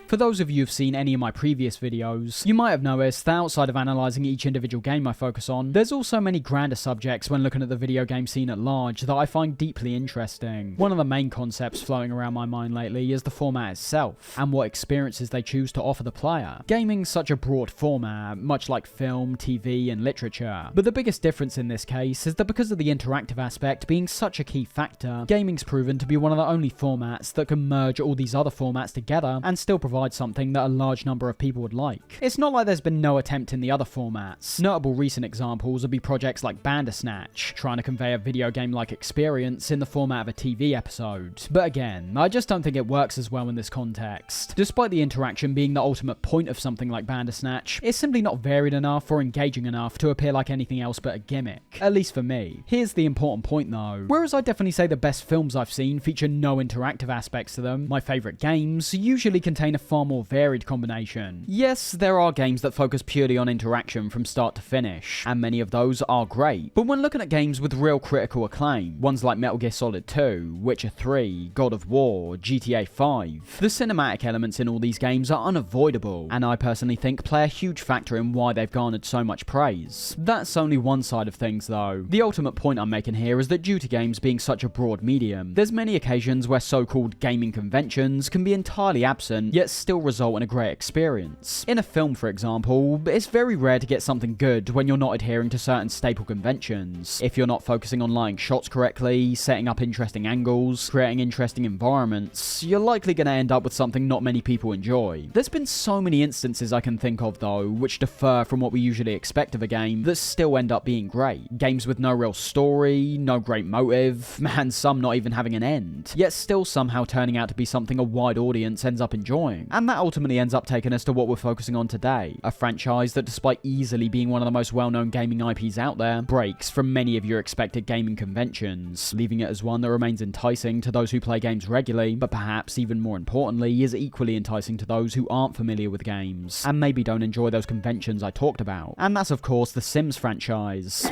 For those of you who've seen any of my previous videos, you might have noticed that outside of analysing each individual game I focus on, there's also many grander subjects when looking at the video game scene at large that I find deeply interesting. One of the main concepts floating around my mind lately is the format itself, and what experiences they choose to offer the player. Gaming's such a broad format, much like film, TV, and literature. But the biggest difference in this case is that because of the interactive aspect being such a key factor, gaming's proven to be one of the only formats that can merge all these other formats together and still provide something that a large number of people would like. It's not like there's been no attempt in the other formats. Notable recent examples would be projects like Bandersnatch, trying to convey a video game-like experience in the format of a TV episode. But again, I just don't think it works as well in this context. Despite the interaction being the ultimate point of something like Bandersnatch, it's simply not varied enough or engaging enough to appear like anything else but a gimmick. At least for me. Here's the important point though. Whereas I definitely say the best films I've seen feature no interactive aspects to them, my favourite games usually contain a far more varied combination. Yes, there are games that focus purely on interaction from start to finish, and many of those are great. But when looking at games with real critical acclaim, ones like Metal Gear Solid 2, Witcher 3, God of War, GTA 5, the cinematic elements in all these games are unavoidable, and I personally think play a huge factor in why they've garnered so much praise. That's only one side of things though. The ultimate point I'm making here is that due to games being such a broad medium, there's many occasions where so-called gaming conventions can be entirely absent, yet still result in a great experience. In a film, for example, it's very rare to get something good when you're not adhering to certain staple conventions. If you're not focusing on lighting shots correctly, setting up interesting angles, creating interesting environments, you're likely going to end up with something not many people enjoy. There's been so many instances I can think of though, which differ from what we usually expect of a game, that still end up being great. Games with no real story, no great motive, and some not even having an end, yet still somehow turning out to be something a wide audience ends up enjoying. And that ultimately ends up taking us to what we're focusing on today, a franchise that despite easily being one of the most well-known gaming IPs out there, breaks from many of your expected gaming conventions, leaving it as one that remains enticing to those who play games regularly, but perhaps even more importantly is equally enticing to those who aren't familiar with games, and maybe don't enjoy those conventions I talked about. And that's of course the Sims franchise.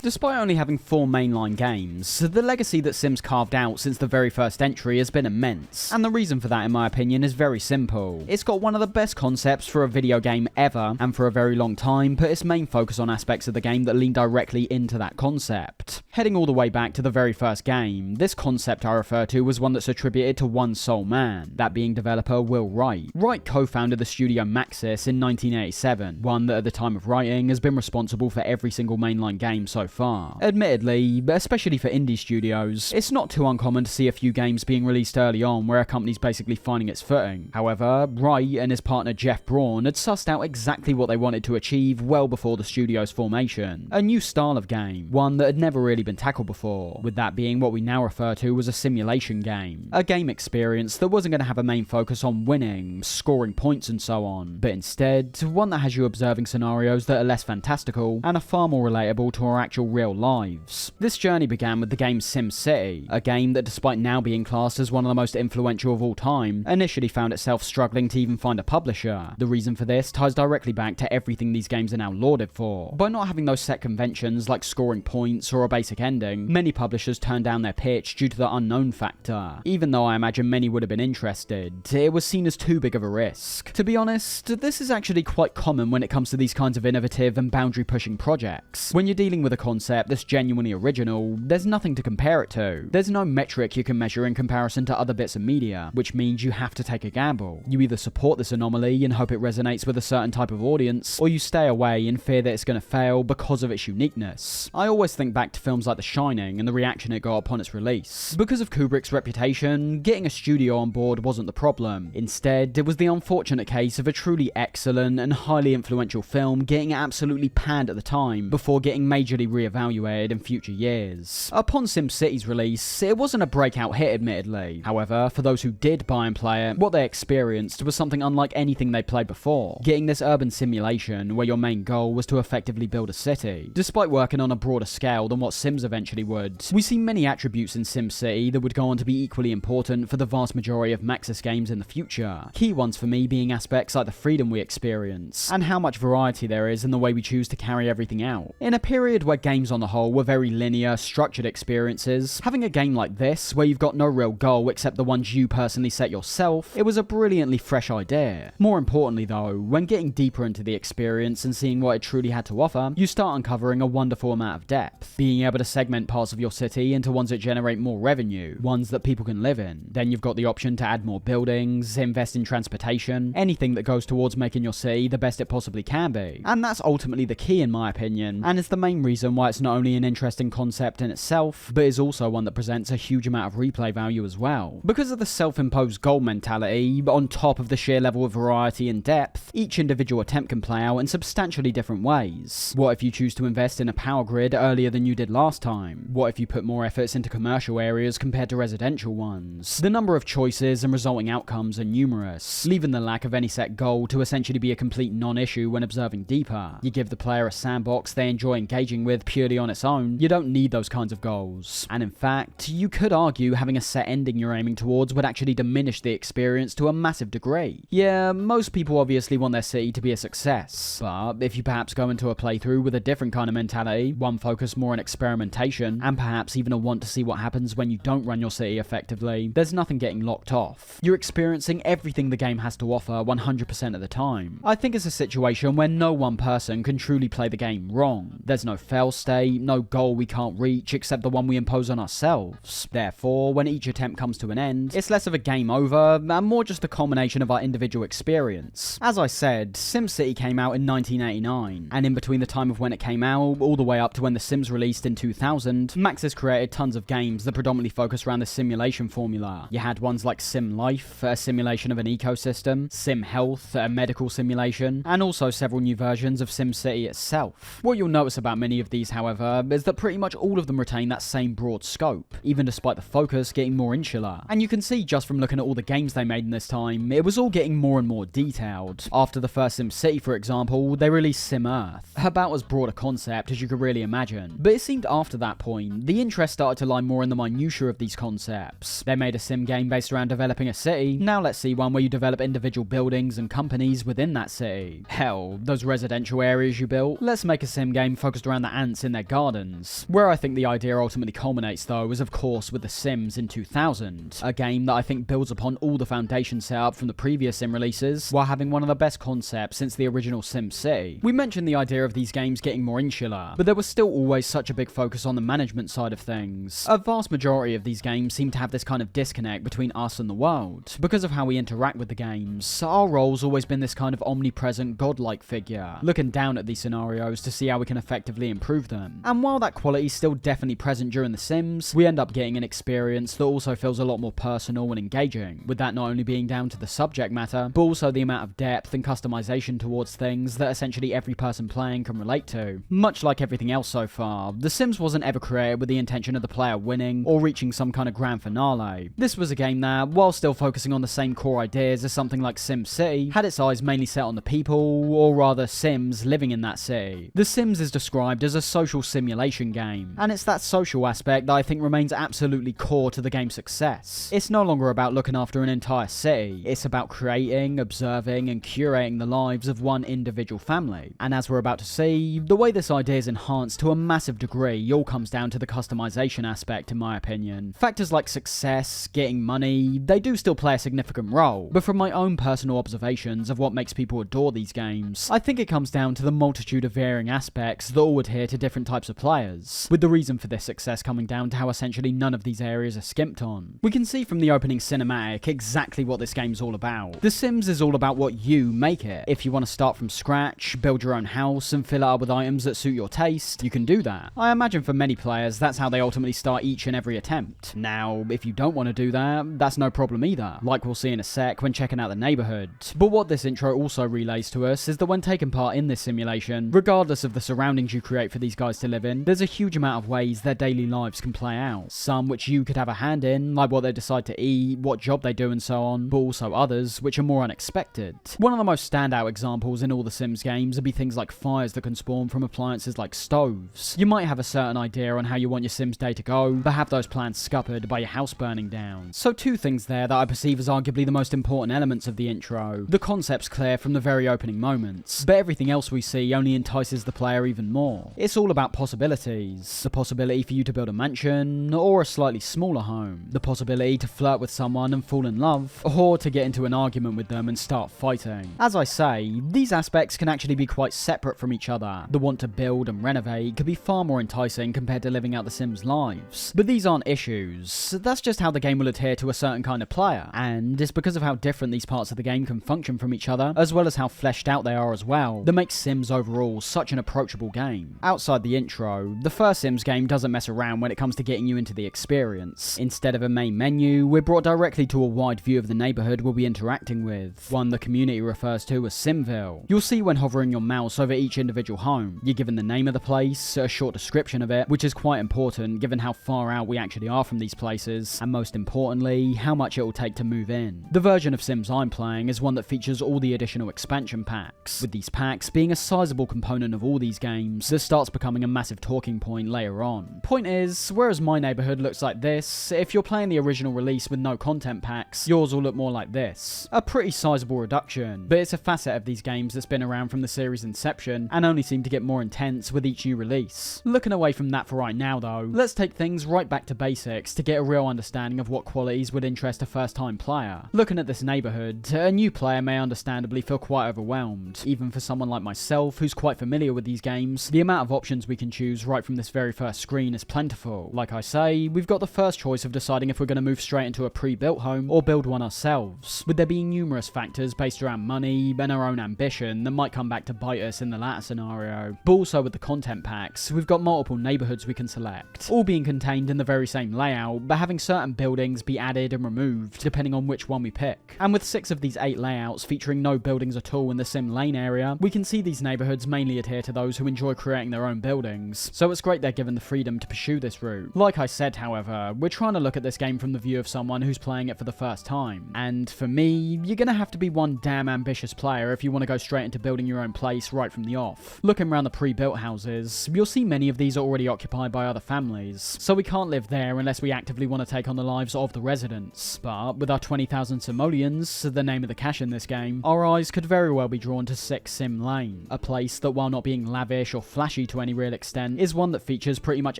Despite only having 4 mainline games, the legacy that Sims carved out since the very first entry has been immense, and the reason for that in my opinion is very simple. It's got one of the best concepts for a video game ever, and for a very long time put its main focus on aspects of the game that lean directly into that concept. Heading all the way back to the very first game, this concept I refer to was one that's attributed to one sole man, that being developer Will Wright. Wright co-founded the studio Maxis in 1987, one that at the time of writing has been responsible for every single mainline game so far. Admittedly, especially for indie studios, it's not too uncommon to see a few games being released early on where a company's basically finding its footing. However, Wright and his partner Jeff Braun had sussed out exactly what they wanted to achieve well before the studio's formation. A new style of game, one that had never really been tackled before, with that being what we now refer to as a simulation game. A game experience that wasn't going to have a main focus on winning, scoring points and so on, but instead, one that has you observing scenarios that are less fantastical and are far more relatable to our actual real lives. This journey began with the game SimCity, a game that despite now being classed as one of the most influential of all time, initially found itself struggling to even find a publisher. The reason for this ties directly back to everything these games are now lauded for. By not having those set conventions like scoring points or a basic ending, many publishers turned down their pitch due to the unknown factor. Even though I imagine many would have been interested, it was seen as too big of a risk. To be honest, this is actually quite common when it comes to these kinds of innovative and boundary-pushing projects. When you're dealing with a concept that's genuinely original, there's nothing to compare it to. There's no metric you can measure in comparison to other bits of media, which means you have to take a gamble. You either support this anomaly and hope it resonates with a certain type of audience, or you stay away in fear that it's going to fail because of its uniqueness. I always think back to films like The Shining and the reaction it got upon its release. Because of Kubrick's reputation, getting a studio on board wasn't the problem. Instead, it was the unfortunate case of a truly excellent and highly influential film getting absolutely panned at the time, before getting majorly re-evaluated in future years. Upon SimCity's release, it wasn't a breakout hit admittedly. However, for those who did buy and play it, what they experienced was something unlike anything they played before, getting this urban simulation where your main goal was to effectively build a city. Despite working on a broader scale than what Sims eventually would, we see many attributes in SimCity that would go on to be equally important for the vast majority of Maxis games in the future. Key ones for me being aspects like the freedom we experience, and how much variety there is in the way we choose to carry everything out. In a period where games on the whole were very linear, structured experiences, having a game like this, where you've got no real goal except the ones you personally set yourself, it was a brilliantly fresh idea. More importantly though, when getting deeper into the experience and seeing what it truly had to offer, you start uncovering a wonderful amount of depth, being able to segment parts of your city into ones that generate more revenue, ones that people can live in. Then you've got the option to add more buildings, invest in transportation, anything that goes towards making your city the best it possibly can be. And that's ultimately the key in my opinion, and it's the main reason why it's not only an interesting concept in itself, but is also one that presents a huge amount of replay value as well. Because of the self-imposed goal mentality, on top of the sheer level of variety and depth, each individual attempt can play out in substantially different ways. What if you choose to invest in a power grid earlier than you did last time? What if you put more efforts into commercial areas compared to residential ones? The number of choices and resulting outcomes are numerous, leaving the lack of any set goal to essentially be a complete non-issue when observing deeper. You give the player a sandbox they enjoy engaging with purely on its own, you don't need those kinds of goals. And in fact, you could argue having a set ending you're aiming towards would actually diminish the experience to a massive degree. Yeah, most people obviously want their city to be a success, but if you perhaps go into a playthrough with a different kind of mentality, one focused more on experimentation, and perhaps even a want to see what happens when you don't run your city effectively, there's nothing getting locked off. You're experiencing everything the game has to offer 100% of the time. I think it's a situation where no one person can truly play the game wrong. There's no fail state, no goal we can't reach except the one we impose on ourselves. Therefore, when each attempt comes to an end, it's less of a game over and more just a culmination of our individual experience. As I said, SimCity came out in 1989, and in between the time of when it came out, all the way up to when The Sims released in 2000, Maxis created tons of games that predominantly focused around the simulation formula. You had ones like Sim Life, a simulation of an ecosystem, Sim Health, a medical simulation, and also several new versions of SimCity itself. What you'll notice about many of these, however, is that pretty much all of them retain that same broad scope, even despite the focus getting more insular. And you can see just from looking at all the games they made in this time, it was all getting more and more detailed. After the first SimCity, for example, they released Sim Earth, about as broad a concept as you could really imagine. But it seemed after that point, the interest started to lie more in the minutiae of these concepts. They made a sim game based around developing a city, now let's see one where you develop individual buildings and companies within that city. Hell, those residential areas you built, let's make a sim game focused around the ants in their gardens. Where I think the idea ultimately culminates though is of course with The Sims in 2000, a game that I think builds upon all the foundation set up from the previous sim releases, while having one of the best concepts since the original SimCity. We mentioned the idea of these games getting more insular, but there was still always such a big focus on the management side of things. A vast majority of these games seem to have this kind of disconnect between us and the world. Because of how we interact with the games, our role's always been this kind of omnipresent godlike figure, looking down at these scenarios to see how we can effectively improve them. And while that quality is still definitely present during The Sims, we end up getting an experience that also feels a lot more personal and engaging, with that not only being down to the subject matter, but also the amount of depth and customization towards things that essentially every person playing can relate to. Much like everything else so far, The Sims wasn't ever created with the intention of the player winning or reaching some kind of grand finale. This was a game that, while still focusing on the same core ideas as something like SimCity, had its eyes mainly set on the people, or rather Sims, living in that city. The Sims is described as a social simulation game, and it's that social aspect that I think remains absolutely core to the game's success. It's no longer about looking after an entire city, it's about creating, observing, and curating the lives of one individual family. And as we're about to see, the way this idea is enhanced to a massive degree all comes down to the customization aspect in my opinion. Factors like success, getting money, they do still play a significant role, but from my own personal observations of what makes people adore these games, I think it comes down to the multitude of varying aspects that all adhere to different types of players, with the reason for this success coming down to how essentially none of these areas are skimped on. We can see from the opening cinematic exactly what this game's all about. The Sims is all about what you make it. If you want to start from scratch, build your own house, and fill it up with items that suit your taste, you can do that. I imagine for many players, that's how they ultimately start each and every attempt. Now, if you don't want to do that, that's no problem either, like we'll see in a sec when checking out the neighborhood. But what this intro also relays to us is that when taking part in this simulation, regardless of the surroundings you create for these guys to live in, there's a huge amount of ways their daily lives can play out. Some which you could have a hand in, like what they decide to eat, what job they do and so on, but also others which are more unexpected. One of the most standout examples in all the Sims games would be things like fires that can spawn from appliances like stoves. You might have a certain idea on how you want your Sims day to go, but have those plans scuppered by your house burning down. So two things there that I perceive as arguably the most important elements of the intro. The concept's clear from the very opening moments, but everything else we see only entices the player even more. It's It's all about possibilities. The possibility for you to build a mansion, or a slightly smaller home. The possibility to flirt with someone and fall in love, or to get into an argument with them and start fighting. As I say, these aspects can actually be quite separate from each other. The want to build and renovate could be far more enticing compared to living out the Sims' lives. But these aren't issues. That's just how the game will adhere to a certain kind of player, and it's because of how different these parts of the game can function from each other, as well as how fleshed out they are as well, that makes Sims overall such an approachable game. Outside the intro, the first Sims game doesn't mess around when it comes to getting you into the experience. Instead of a main menu, we're brought directly to a wide view of the neighbourhood we'll be interacting with, one the community refers to as Simville. You'll see when hovering your mouse over each individual home, you're given the name of the place, a short description of it, which is quite important given how far out we actually are from these places, and most importantly, how much it will take to move in. The version of Sims I'm playing is one that features all the additional expansion packs, with these packs being a sizable component of all these games that starts becoming a massive talking point later on. Point is, whereas my neighbourhood looks like this, if you're playing the original release with no content packs, yours will look more like this. A pretty sizable reduction, but it's a facet of these games that's been around from the series' inception and only seem to get more intense with each new release. Looking away from that for right now though, let's take things right back to basics to get a real understanding of what qualities would interest a first time player. Looking at this neighbourhood, a new player may understandably feel quite overwhelmed. Even for someone like myself who's quite familiar with these games, the amount of options we can choose right from this very first screen is plentiful. Like I say, we've got the first choice of deciding if we're going to move straight into a pre-built home or build one ourselves, with there being numerous factors based around money and our own ambition that might come back to bite us in the latter scenario. But also with the content packs, we've got multiple neighbourhoods we can select, all being contained in the very same layout, but having certain buildings be added and removed depending on which one we pick. And with 6 of these 8 layouts featuring no buildings at all in the Sim Lane area, we can see these neighbourhoods mainly adhere to those who enjoy creating their own buildings, so it's great they're given the freedom to pursue this route. Like I said, however, we're trying to look at this game from the view of someone who's playing it for the first time, and for me, you're gonna have to be one damn ambitious player if you want to go straight into building your own place right from the off. Looking around the pre-built houses, you'll see many of these are already occupied by other families, so we can't live there unless we actively want to take on the lives of the residents. But with our 20,000 simoleons, the name of the cash in this game, our eyes could very well be drawn to 6 Sim Lane, a place that, while not being lavish or flashy to any real extent, is one that features pretty much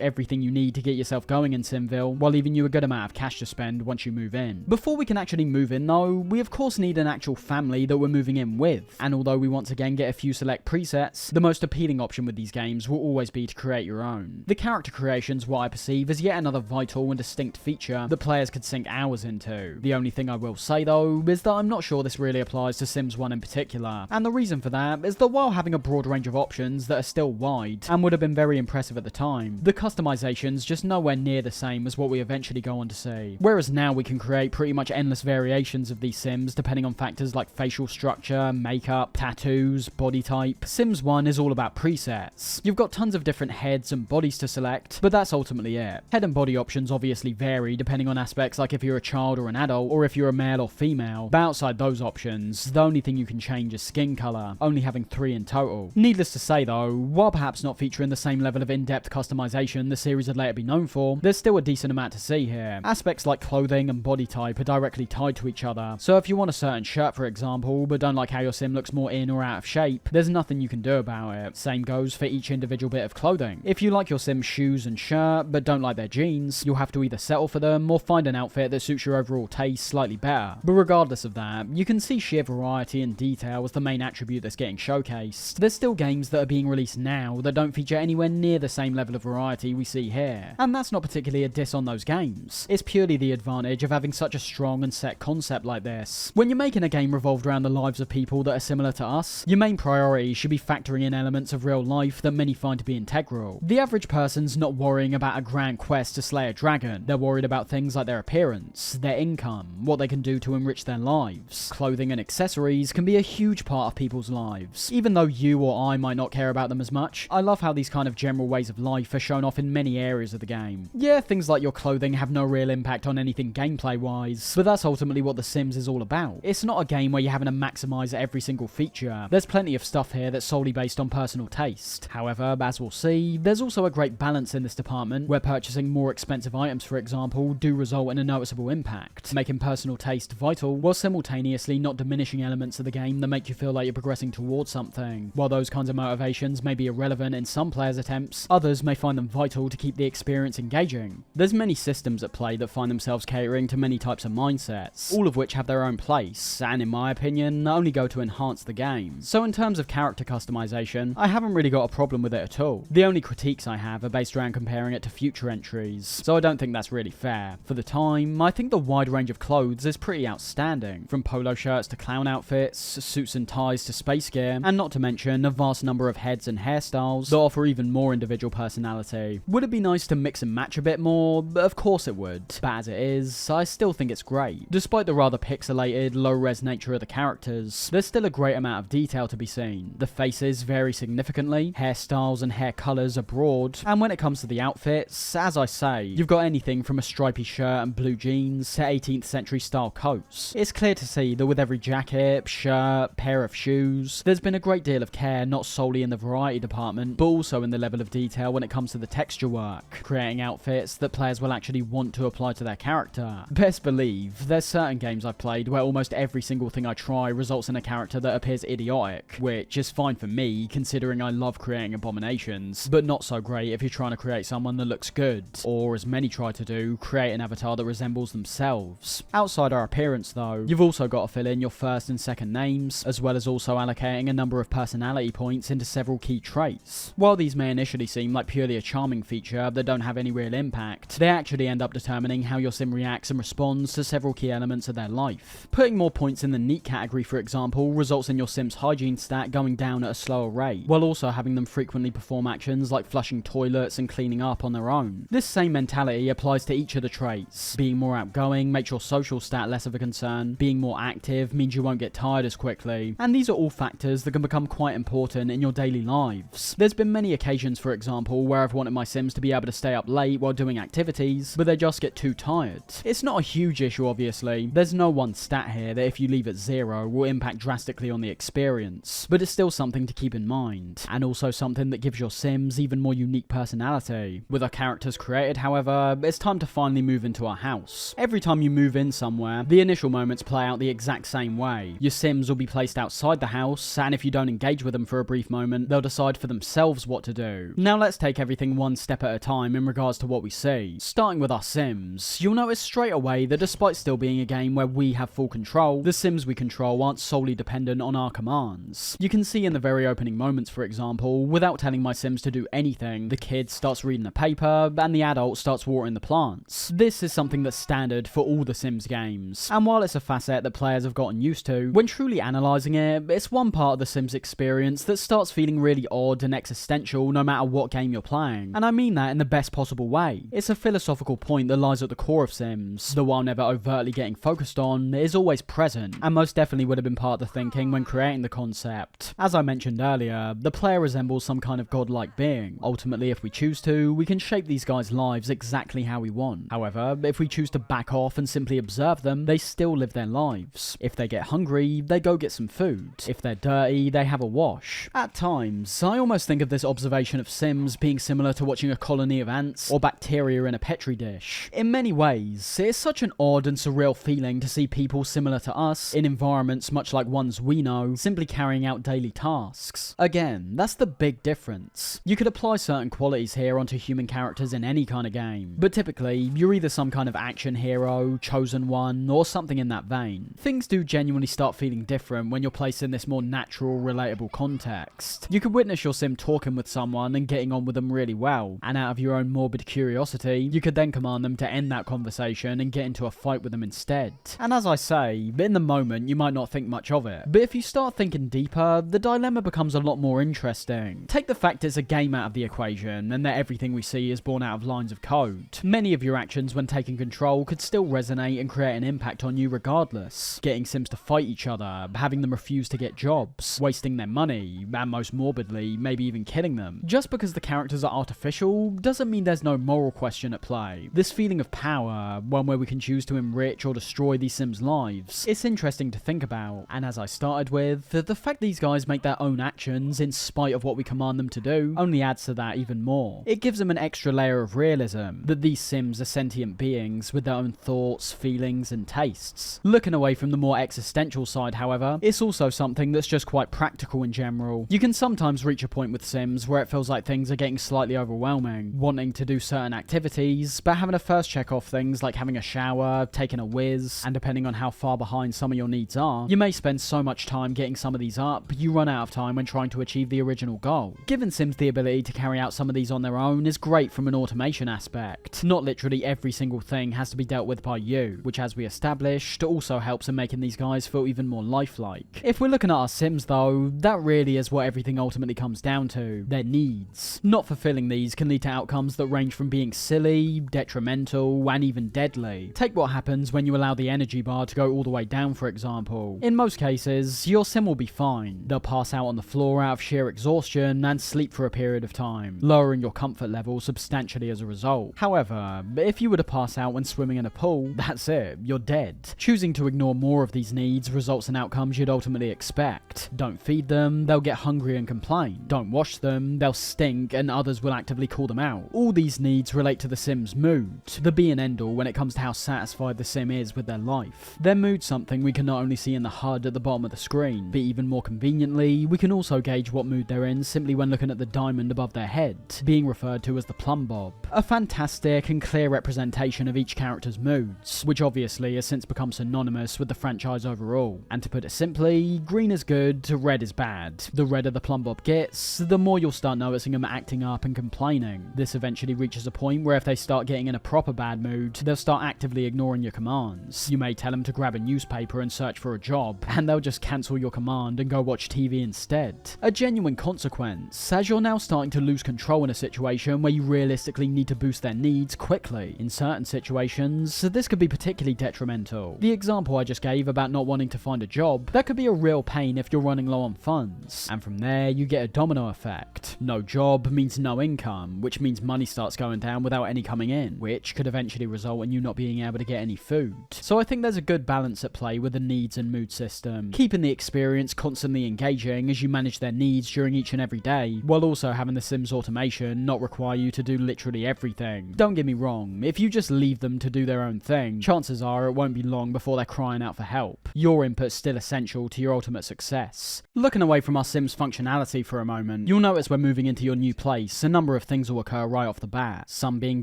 everything you need to get yourself going in Simville, while leaving you a good amount of cash to spend once you move in. Before we can actually move in though, we of course need an actual family that we're moving in with, and although we once again get a few select presets, the most appealing option with these games will always be to create your own. The character creation's what I perceive as yet another vital and distinct feature that players could sink hours into. The only thing I will say though, is that I'm not sure this really applies to Sims 1 in particular, and the reason for that is that while having a broad range of options that are still wide, and would have been very impressive at the time, the customization's just nowhere near the same as what we eventually go on to see. Whereas now we can create pretty much endless variations of these Sims depending on factors like facial structure, makeup, tattoos, body type, Sims 1 is all about presets. You've got tons of different heads and bodies to select, but that's ultimately it. Head and body options obviously vary depending on aspects like if you're a child or an adult, or if you're a male or female, but outside those options, the only thing you can change is skin colour, only having 3 in total. Needless to say though, while perhaps not featuring the same level of in-depth customization the series would later be known for, there's still a decent amount to see here. Aspects like clothing and body type are directly tied to each other, so if you want a certain shirt for example, but don't like how your sim looks more in or out of shape, there's nothing you can do about it. Same goes for each individual bit of clothing. If you like your sim's shoes and shirt, but don't like their jeans, you'll have to either settle for them or find an outfit that suits your overall taste slightly better. But regardless of that, you can see sheer variety and detail as the main attribute that's getting showcased. There's still games that are being released now that don't feature anywhere near the same level of variety we see here, and that's not particularly a diss on those games. It's purely the advantage of having such a strong and set concept like this. When you're making a game revolved around the lives of people that are similar to us, your main priority should be factoring in elements of real life that many find to be integral. The average person's not worrying about a grand quest to slay a dragon, they're worried about things like their appearance, their income, what they can do to enrich their lives. Clothing and accessories can be a huge part of people's lives. Even though you or I might not care about them as much, I love how these kind of general ways of life are shown off in many areas of the game. Yeah, things like your clothing have no real impact on anything gameplay-wise, but that's ultimately what The Sims is all about. It's not a game where you're having to maximize every single feature. There's plenty of stuff here that's solely based on personal taste. However, as we'll see, there's also a great balance in this department, where purchasing more expensive items, for example, do result in a noticeable impact, making personal taste vital, while simultaneously not diminishing elements of the game that make you feel like you're progressing towards something. While those kinds of motivations may be irrelevant in some players' attempts, others may find them vital to keep the experience engaging. There's many systems at play that find themselves catering to many types of mindsets, all of which have their own place, and in my opinion, only go to enhance the game. So in terms of character customization, I haven't really got a problem with it at all. The only critiques I have are based around comparing it to future entries, so I don't think that's really fair. For the time, I think the wide range of clothes is pretty outstanding, from polo shirts to clown outfits, suits and ties to space gear, and not to mention a vast number of heads and hairstyles that offer even more individual personality. Would it be nice to mix and match a bit more? Of course it would, but as it is, I still think it's great. Despite the rather pixelated, low-res nature of the characters, there's still a great amount of detail to be seen. The faces vary significantly, hairstyles and hair colours are broad, and when it comes to the outfits, as I say, you've got anything from a stripy shirt and blue jeans to 18th century style coats. It's clear to see that with every jacket, shirt, pair of shoes, there's been a great deal of care not solely in the variety department, but also in the level of detail when it comes to the texture work, creating outfits that players will actually want to apply to their character. Best believe, there's certain games I've played where almost every single thing I try results in a character that appears idiotic, which is fine for me considering I love creating abominations, but not so great if you're trying to create someone that looks good, or as many try to do, create an avatar that resembles themselves. Outside our appearance though, you've also got to fill in your first and second names, as well as also allocating a number of personality points into several key traits. While these may initially seem like purely a charming feature that don't have any real impact, they actually end up determining how your sim reacts and responds to several key elements of their life. Putting more points in the neat category, for example, results in your sim's hygiene stat going down at a slower rate, while also having them frequently perform actions like flushing toilets and cleaning up on their own. This same mentality applies to each of the traits. Being more outgoing makes your social stat less of a concern, being more active means you won't get tired as quickly, and these are all factors that can become quite important in your daily lives. There's been many occasions, for example, where I've wanted my sims to be able to stay up late while doing activities, but they just get too tired. It's not a huge issue obviously, there's no one stat here that if you leave at 0 will impact drastically on the experience, but it's still something to keep in mind, and also something that gives your sims even more unique personality. With our characters created, however, it's time to finally move into our house. Every time you move in somewhere, the initial moments play out the exact same way. Your sims will be placed outside the house, and if you don't engage with them for a brief moment, they'll decide for themselves what to do. Now let's take everything one step at a time in regards to what we see. Starting with our sims, you'll notice straight away that despite still being a game where we have full control, the sims we control aren't solely dependent on our commands. You can see in the very opening moments, for example, without telling my sims to do anything, the kid starts reading the paper and the adult starts watering the plants. This is something that's standard for all the Sims games, and while it's a facet that players have gotten used to, when truly analysing it, it's one part of the Sims experience that starts feeling really odd and existential no matter what game you're playing, and I mean that in the best possible way. It's a philosophical point that lies at the core of Sims, that while never overtly getting focused on, is always present, and most definitely would have been part of the thinking when creating the concept. As I mentioned earlier, the player resembles some kind of godlike being. Ultimately, if we choose to, we can shape these guys' lives exactly how we want. However, if we choose to back off and simply observe them, they still live their lives. If they get hungry, they go get some food. If they're dirty, they have a wash. At times, I almost think of this observation of Sims being similar to watching a colony of ants or bacteria in a petri dish. In many ways, it's such an odd and surreal feeling to see people similar to us, in environments much like ones we know, simply carrying out daily tasks. Again, that's the big difference. You could apply certain qualities here onto human characters in any kind of game, but typically, you're either some kind of action hero, chosen one, or something in that vein. Things do genuinely start feeling different when you're placed in this more natural, relatable context. You could witness your sim talking with someone and getting on with them really well, and out of your own morbid curiosity, you could then command them to end that conversation and get into a fight with them instead. And as I say, in the moment you might not think much of it, but if you start thinking deeper, the dilemma becomes a lot more interesting. Take the fact it's a game out of the equation, and that everything we see is born out of lines of code. Many of your actions when taking control could still resonate and create an impact on you regardless. Getting Sims to fight each other, having them refuse to get jobs, wasting their money, and most morbidly, maybe even killing them. Just because the characters are artificial doesn't mean there's no moral question at play. This feeling of power, one where we can choose to enrich or destroy these Sims' lives, it's interesting to think about. And as I started with, the fact these guys make their own actions in spite of what we command them to do only adds to that even more. It gives them an extra layer of realism, that these Sims are sentient beings with their own thoughts, feelings, and tastes. Looking away from the more existential side, however, it's also something that's just quite practical in general. You can sometimes reach a point with Sims where it feels like things are getting slightly overwhelming, wanting to do certain activities, but having to first check off things like having a shower, taking a whiz, and depending on how far behind some of your needs are, you may spend so much time getting some of these up, you run out of time when trying to achieve the original goal. Giving Sims the ability to carry out some of these on their own is great from an automation aspect. Not literally every single thing has to be dealt with by you, which, as we established, also helps in making these guys feel even more lifelike. If we're looking at our Sims though, that really is what everything ultimately comes down to: their needs. Not fulfilling these can lead to outcomes that range from being silly, detrimental, and even deadly. Take what happens when you allow the energy bar to go all the way down, for example. In most cases, your Sim will be fine. They'll pass out on the floor out of sheer exhaustion and sleep for a period of time, lowering your comfort level substantially as a result. However, if you were to pass out when swimming in a pool, that's it, you're dead. Choosing to ignore more of these needs results in outcomes you'd ultimately expect. Don't feed them, they'll get hungry and complain. Don't wash them, they'll stink and others will actively call them out. All these needs relate to the Sim's mood, the be and end all when it comes to how satisfied the Sim is with their life. Their mood's something we can not only see in the HUD at the bottom of the screen, but even more conveniently, we can also gauge what mood they're in simply when looking at the diamond above their head, being referred to as the plum bob. A fantastic and clear representation of each character's moods, which obviously has since become synonymous with the franchise overall. And to put it simply, green is good, red is bad. The redder the plum bob gets, the more you'll start noticing them acting up and complaining. This eventually reaches a point where if they start getting in a proper bad mood, they'll start actively ignoring your commands. You may tell them to grab a newspaper and search for a job, and they'll just cancel your command and go watch TV instead. A genuine consequence, as you're now starting to lose control in a situation where you realistically need to boost their needs quickly. In certain situations, this could be particularly detrimental. The example I just gave about not wanting to find a job, that could be a real pain if you're running low on funds. And from there, you get a domino effect. No job means no income, which means money starts going down without any coming in, which could eventually result in you not being able to get any food. So I think there's a good balance at play with the needs and mood system, keeping the experience constantly engaging as you manage their needs during each and every day, while also having the Sims automation not require you to do literally everything. Don't get me wrong, if you just leave them to do their own thing, chances are it won't be long before they're crying out for help. Your input's still essential to your ultimate success. Looking away from our Sims functionality for a moment, you'll notice when moving into your new place, a number of things will occur right off the bat. Some being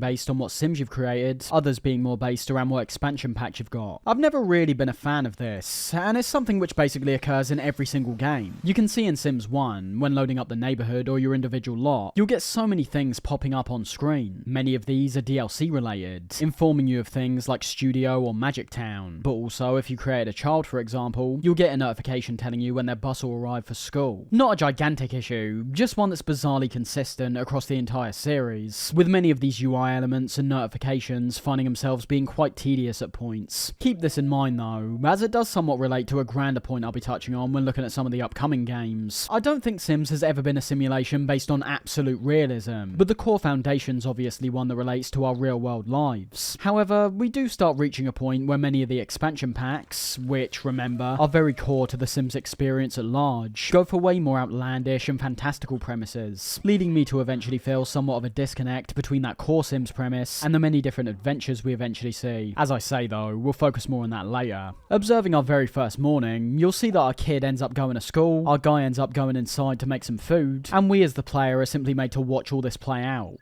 based on what Sims you've created, others being more based around what expansion pack you've got. I've never really been a fan of this, and it's something which basically occurs in every single game. You can see in Sims 1, when loading up the neighborhood or your individual lot, you'll get so many things popping up on screen. Many of these are DLC related, informing you of things like Studio or Magic Town. But also, if you create a child for example, you'll get a notification telling you when their bus will arrive for school. Not a gigantic issue, just one that's bizarrely consistent across the entire series, with many of these UI elements and notifications finding themselves being quite tedious at points. Keep this in mind though, as it does somewhat relate to a grander point I'll be touching on when looking at some of the upcoming games. I don't think Sims has ever been a simulation based on absolute realism, but the core foundation's obviously one that relates to our real world lives. However, we do start reaching a point where many of the expansion packs, which, remember, are very core to the Sims experience at large, go for way more outlandish and fantastical premises, leading me to eventually feel somewhat of a disconnect between that core Sims premise and the many different adventures we eventually see. As I say though, we'll focus more on that later. Observing our very first morning, you'll see that our kid ends up going to school, our guy ends up going inside to make some food, and we as the player are simply made to watch all this play out.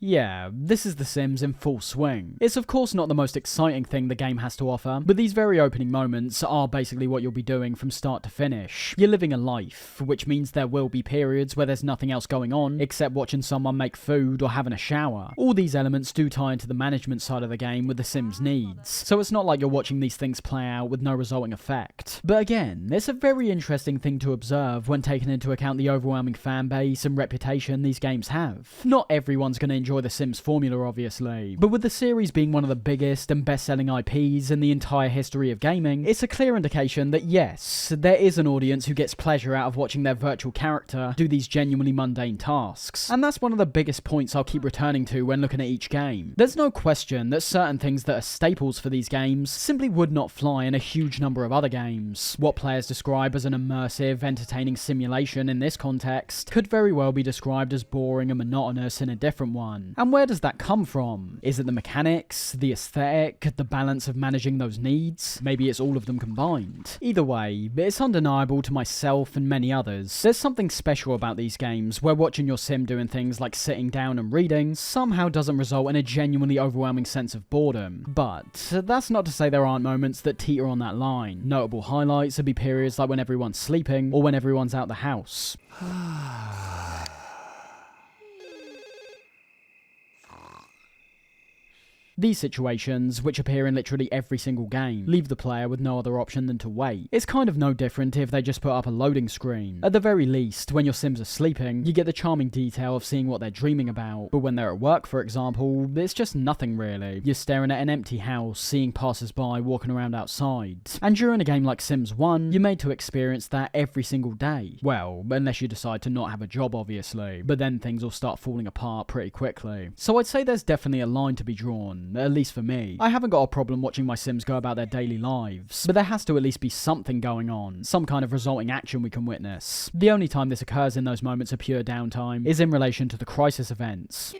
Yeah, this is The Sims in full swing. It's of course not the most exciting thing the game has to offer, but these very opening moments are basically what you'll be doing from start to finish. You're living a life, which means there will be periods where there's nothing else going on, except watching someone make food or having a shower. All these elements do tie into the management side of the game with the Sims' needs, so it's not like you're watching these things play out with no resulting effect. But again, it's a very interesting thing to observe when taking into account the overwhelming fan base and reputation these games have. Not everyone's going to enjoy the Sims formula obviously, but with the series being one of the biggest and best-selling IPs in the entire history of gaming, it's a clear indication that yes, there is an audience who gets pleasure out of watching their virtual character do these genuinely mundane tasks. And that's one of the biggest points I'll keep returning to when looking at each game. There's no question that certain things that are staples for these games simply would not fly in a huge number of other games. What players describe as an immersive, entertaining simulation in this context could very well be described as boring and monotonous in a different one. 1. And where does that come from? Is it the mechanics, the aesthetic, the balance of managing those needs? Maybe it's all of them combined. Either way, it's undeniable to myself and many others. There's something special about these games where watching your sim doing things like sitting down and reading somehow doesn't result in a genuinely overwhelming sense of boredom. But that's not to say there aren't moments that teeter on that line. Notable highlights would be periods like when everyone's sleeping or when everyone's out the house. These situations, which appear in literally every single game, leave the player with no other option than to wait. It's kind of no different if they just put up a loading screen. At the very least, when your sims are sleeping, you get the charming detail of seeing what they're dreaming about. But when they're at work, for example, it's just nothing really. You're staring at an empty house, seeing passers-by walking around outside. And during a game like Sims 1, you're made to experience that every single day. Well, unless you decide to not have a job, obviously. But then things will start falling apart pretty quickly. So I'd say there's definitely a line to be drawn. At least for me. I haven't got a problem watching my sims go about their daily lives, but there has to at least be something going on, some kind of resulting action we can witness. The only time this occurs in those moments of pure downtime is in relation to the crisis events.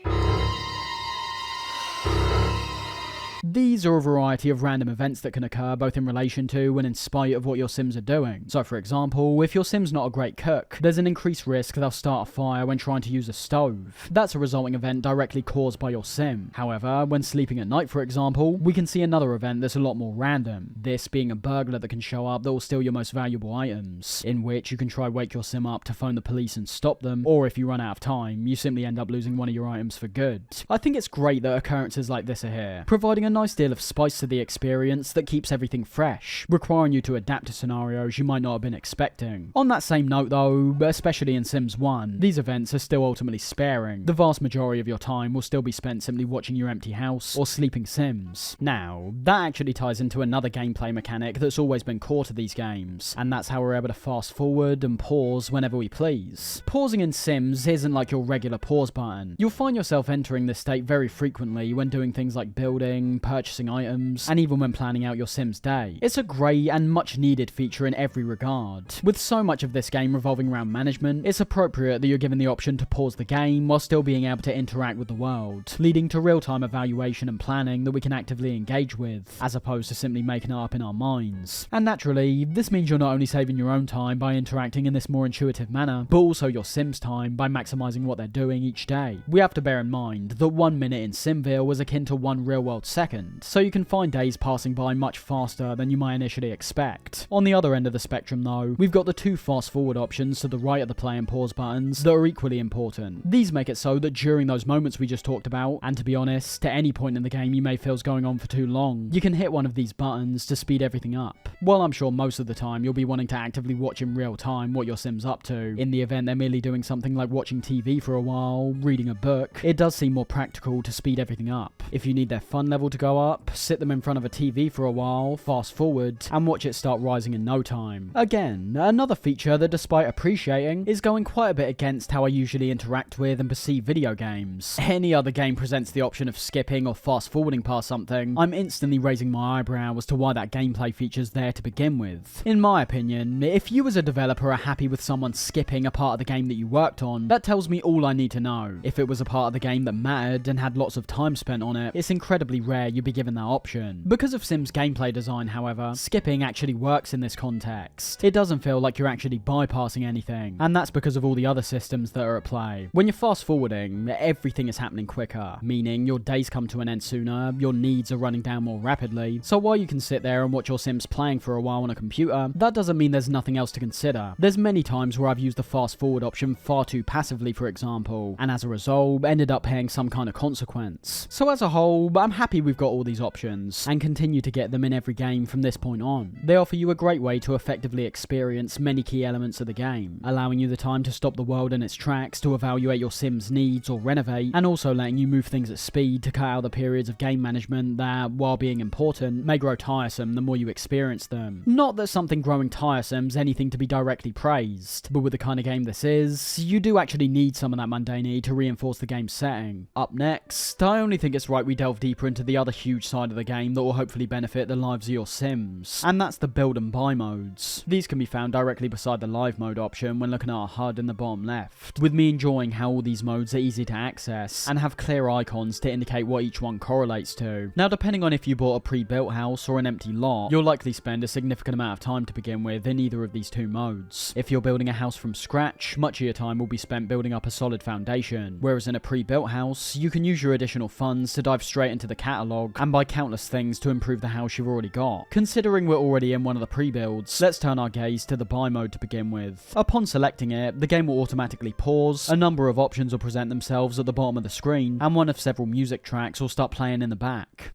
These are a variety of random events that can occur both in relation to and in spite of what your sims are doing. So for example, if your sim's not a great cook, there's an increased risk they'll start a fire when trying to use a stove. That's a resulting event directly caused by your sim. However, when sleeping at night, for example, we can see another event that's a lot more random. This being a burglar that can show up that will steal your most valuable items, in which you can try wake your sim up to phone the police and stop them, or if you run out of time, you simply end up losing one of your items for good. I think it's great that occurrences like this are here, providing a nice deal of spice to the experience that keeps everything fresh, requiring you to adapt to scenarios you might not have been expecting. On that same note though, especially in Sims 1, these events are still ultimately sparing. The vast majority of your time will still be spent simply watching your empty house or sleeping sims. Now, that actually ties into another gameplay mechanic that's always been core to these games, and that's how we're able to fast forward and pause whenever we please. Pausing in Sims isn't like your regular pause button. You'll find yourself entering this state very frequently when doing things like building, purchasing items, and even when planning out your sim's day. It's a great and much needed feature in every regard. With so much of this game revolving around management, it's appropriate that you're given the option to pause the game while still being able to interact with the world, leading to real-time evaluation and planning that we can actively engage with, as opposed to simply making it up in our minds. And naturally, this means you're not only saving your own time by interacting in this more intuitive manner, but also your sim's time by maximizing what they're doing each day. We have to bear in mind that 1 minute in Simville is akin to 1 real-world second, so you can find days passing by much faster than you might initially expect. On the other end of the spectrum though, we've got the 2 fast forward options to the right of the play and pause buttons that are equally important. These make it so that during those moments we just talked about, and to be honest, at any point in the game you may feel is going on for too long, you can hit one of these buttons to speed everything up. While I'm sure most of the time you'll be wanting to actively watch in real time what your sim's up to, in the event they're merely doing something like watching TV for a while, reading a book, it does seem more practical to speed everything up. If you need their fun level to go up, sit them in front of a TV for a while, fast forward, and watch it start rising in no time. Again, another feature that despite appreciating, is going quite a bit against how I usually interact with and perceive video games. Any other game presents the option of skipping or fast forwarding past something, I'm instantly raising my eyebrow as to why that gameplay feature's there to begin with. In my opinion, if you as a developer are happy with someone skipping a part of the game that you worked on, that tells me all I need to know. If it was a part of the game that mattered and had lots of time spent on it, it's incredibly rare you'd be given that option. Because of Sims gameplay design, however, skipping actually works in this context. It doesn't feel like you're actually bypassing anything, and that's because of all the other systems that are at play. When you're fast forwarding, everything is happening quicker, meaning your days come to an end sooner, your needs are running down more rapidly, so while you can sit there and watch your Sims playing for a while on a computer, that doesn't mean there's nothing else to consider. There's many times where I've used the fast forward option far too passively, for example, and as a result, ended up paying some kind of consequence. So as a whole, I'm happy we've got all these options, and continue to get them in every game from this point on. They offer you a great way to effectively experience many key elements of the game, allowing you the time to stop the world in its tracks to evaluate your Sim's needs or renovate, and also letting you move things at speed to cut out the periods of game management that, while being important, may grow tiresome the more you experience them. Not that something growing tiresome's anything to be directly praised, but with the kind of game this is, you do actually need some of that mundanity to reinforce the game's setting. Up next, I only think it's right we delve deeper into the other other huge side of the game that will hopefully benefit the lives of your Sims, and that's the build and buy modes. These can be found directly beside the live mode option when looking at our HUD in the bottom left, with me enjoying how all these modes are easy to access and have clear icons to indicate what each one correlates to. Now, depending on if you bought a pre-built house or an empty lot, you'll likely spend a significant amount of time to begin with in either of these two modes. If you're building a house from scratch, much of your time will be spent building up a solid foundation, whereas in a pre-built house, you can use your additional funds to dive straight into the catalogue and buy countless things to improve the house you've already got. Considering we're already in one of the pre-builds, let's turn our gaze to the buy mode to begin with. Upon selecting it, the game will automatically pause, a number of options will present themselves at the bottom of the screen, and one of several music tracks will start playing in the back.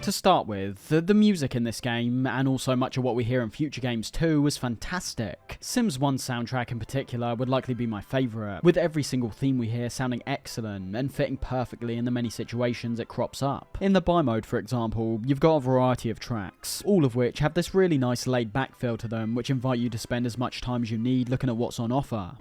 To start with, the music in this game, and also much of what we hear in future games too, was fantastic. Sims 1's soundtrack in particular would likely be my favourite, with every single theme we hear sounding excellent and fitting perfectly in the many situations it crops up. In the buy mode, for example, you've got a variety of tracks, all of which have this really nice laid back feel to them, which invite you to spend as much time as you need looking at what's on offer.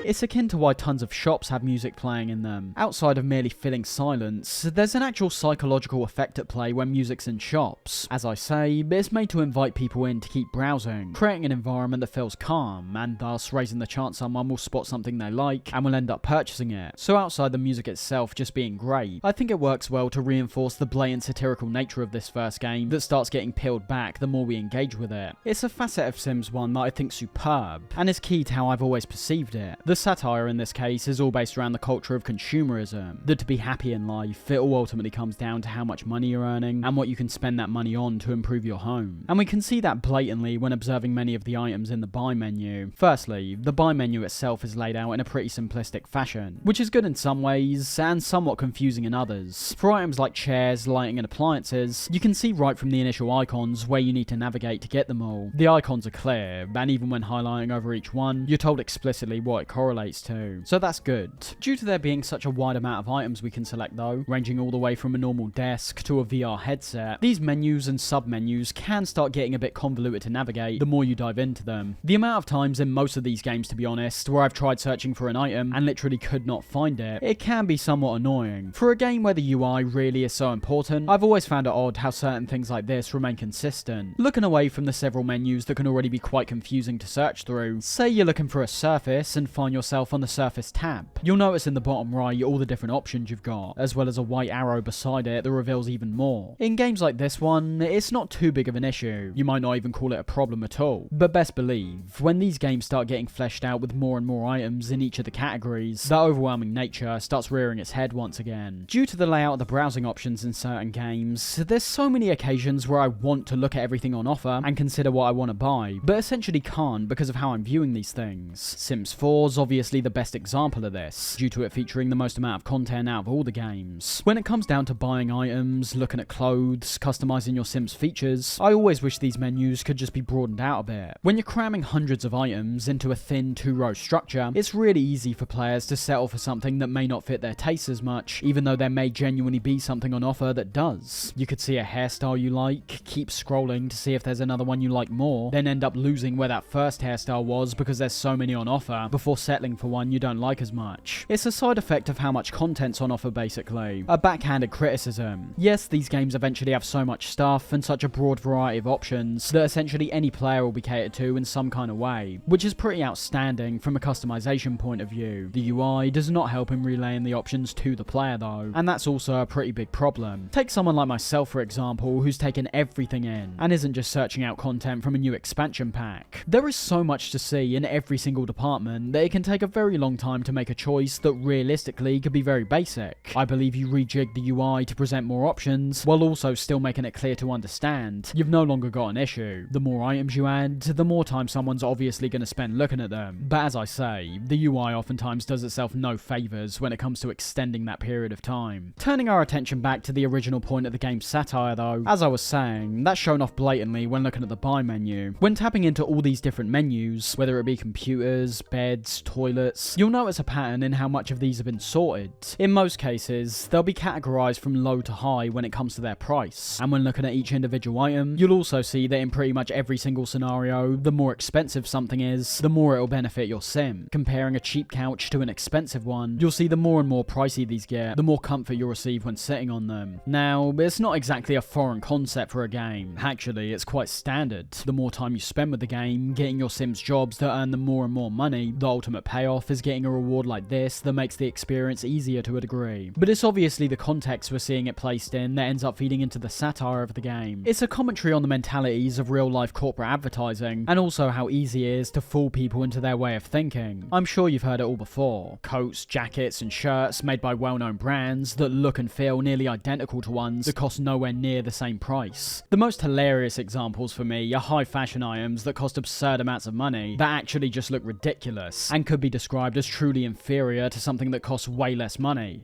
It's akin to why tons of shops have music playing in them. Outside of merely filling silence, there's an actual psychological effect at play when music's in shops. As I say, it's made to invite people in to keep browsing, creating an environment that feels calm, and thus raising the chance someone will spot something they like and will end up purchasing it. So outside the music itself just being great, I think it works well to reinforce the blatant satirical nature of this first game that starts getting peeled back the more we engage with it. It's a facet of Sims 1 that I think's superb, and is key to how I've always perceived it. The satire in this case is all based around the culture of consumerism, that to be happy in life, it all ultimately comes down to how much money you're earning and what you can spend that money on to improve your home. And we can see that blatantly when observing many of the items in the buy menu. Firstly, the buy menu itself is laid out in a pretty simplistic fashion, which is good in some ways and somewhat confusing in others. For items like chairs, lighting and appliances, you can see right from the initial icons where you need to navigate to get them all. The icons are clear, and even when highlighting over each one, you're told explicitly what it correlates to, so that's good. Due to there being such a wide amount of items we can select though, ranging all the way from a normal desk to a VR headset, these menus and sub-menus can start getting a bit convoluted to navigate the more you dive into them. The amount of times in most of these games, to be honest, where I've tried searching for an item and literally could not find it, it can be somewhat annoying. For a game where the UI really is so important, I've always found it odd how certain things like this remain consistent. Looking away from the several menus that can already be quite confusing to search through, say you're looking for a surface and find yourself on the surface tab. You'll notice in the bottom right all the different options you've got, as well as a white arrow beside it that reveals even more. In games like this one, it's not too big of an issue. You might not even call it a problem at all. But best believe, when these games start getting fleshed out with more and more items in each of the categories, that overwhelming nature starts rearing its head once again. Due to the layout of the browsing options in certain games, there's so many occasions where I want to look at everything on offer and consider what I want to buy, but essentially can't because of how I'm viewing these things. Sims 4's obviously the best example of this, due to it featuring the most amount of content out of all the games. When it comes down to buying items, looking at clothes, customizing your Sims features, I always wish these menus could just be broadened out a bit. When you're cramming hundreds of items into a thin 2-row structure, it's really easy for players to settle for something that may not fit their taste as much, even though there may genuinely be something on offer that does. You could see a hairstyle you like, keep scrolling to see if there's another one you like more, then end up losing where that first hairstyle was because there's so many on offer, before settling for one you don't like as much. It's a side effect of how much content's on offer basically. A backhanded criticism. Yes, these games eventually have so much stuff and such a broad variety of options that essentially any player will be catered to in some kind of way, which is pretty outstanding from a customization point of view. The UI does not help in relaying the options to the player though, and that's also a pretty big problem. Take someone like myself for example, who's taken everything in, and isn't just searching out content from a new expansion pack. There is so much to see in every single department that it can take a very long time to make a choice that realistically could be very basic. I believe you rejig the UI to present more options, while also still making it clear to understand. You've no longer got an issue. The more items you add, the more time someone's obviously going to spend looking at them. But as I say, the UI oftentimes does itself no favours when it comes to extending that period of time. Turning our attention back to the original point of the game's satire though, as I was saying, that's shown off blatantly when looking at the buy menu. When tapping into all these different menus, whether it be computers, beds, toilets, you'll notice a pattern in how much of these have been sorted. In most cases, they'll be categorized from low to high when it comes to their price, and when looking at each individual item, you'll also see that in pretty much every single scenario, the more expensive something is, the more it'll benefit your sim. Comparing a cheap couch to an expensive one, you'll see the more and more pricey these get, the more comfort you'll receive when sitting on them. Now, it's not exactly a foreign concept for a game. Actually, it's quite standard. The more time you spend with the game, getting your sims jobs that earn them more and more money, the ultimate payoff is getting a reward like this that makes the experience easier to a degree. But it's obviously the context we're seeing it placed in that ends up feeding into the satire of the game. It's a commentary on the mentalities of real-life corporate advertising, and also how easy it is to fool people into their way of thinking. I'm sure you've heard it all before. Coats, jackets, and shirts made by well-known brands that look and feel nearly identical to ones that cost nowhere near the same price. The most hilarious examples for me are high-fashion items that cost absurd amounts of money that actually just look ridiculous, and could be described as truly inferior to something that costs way less money.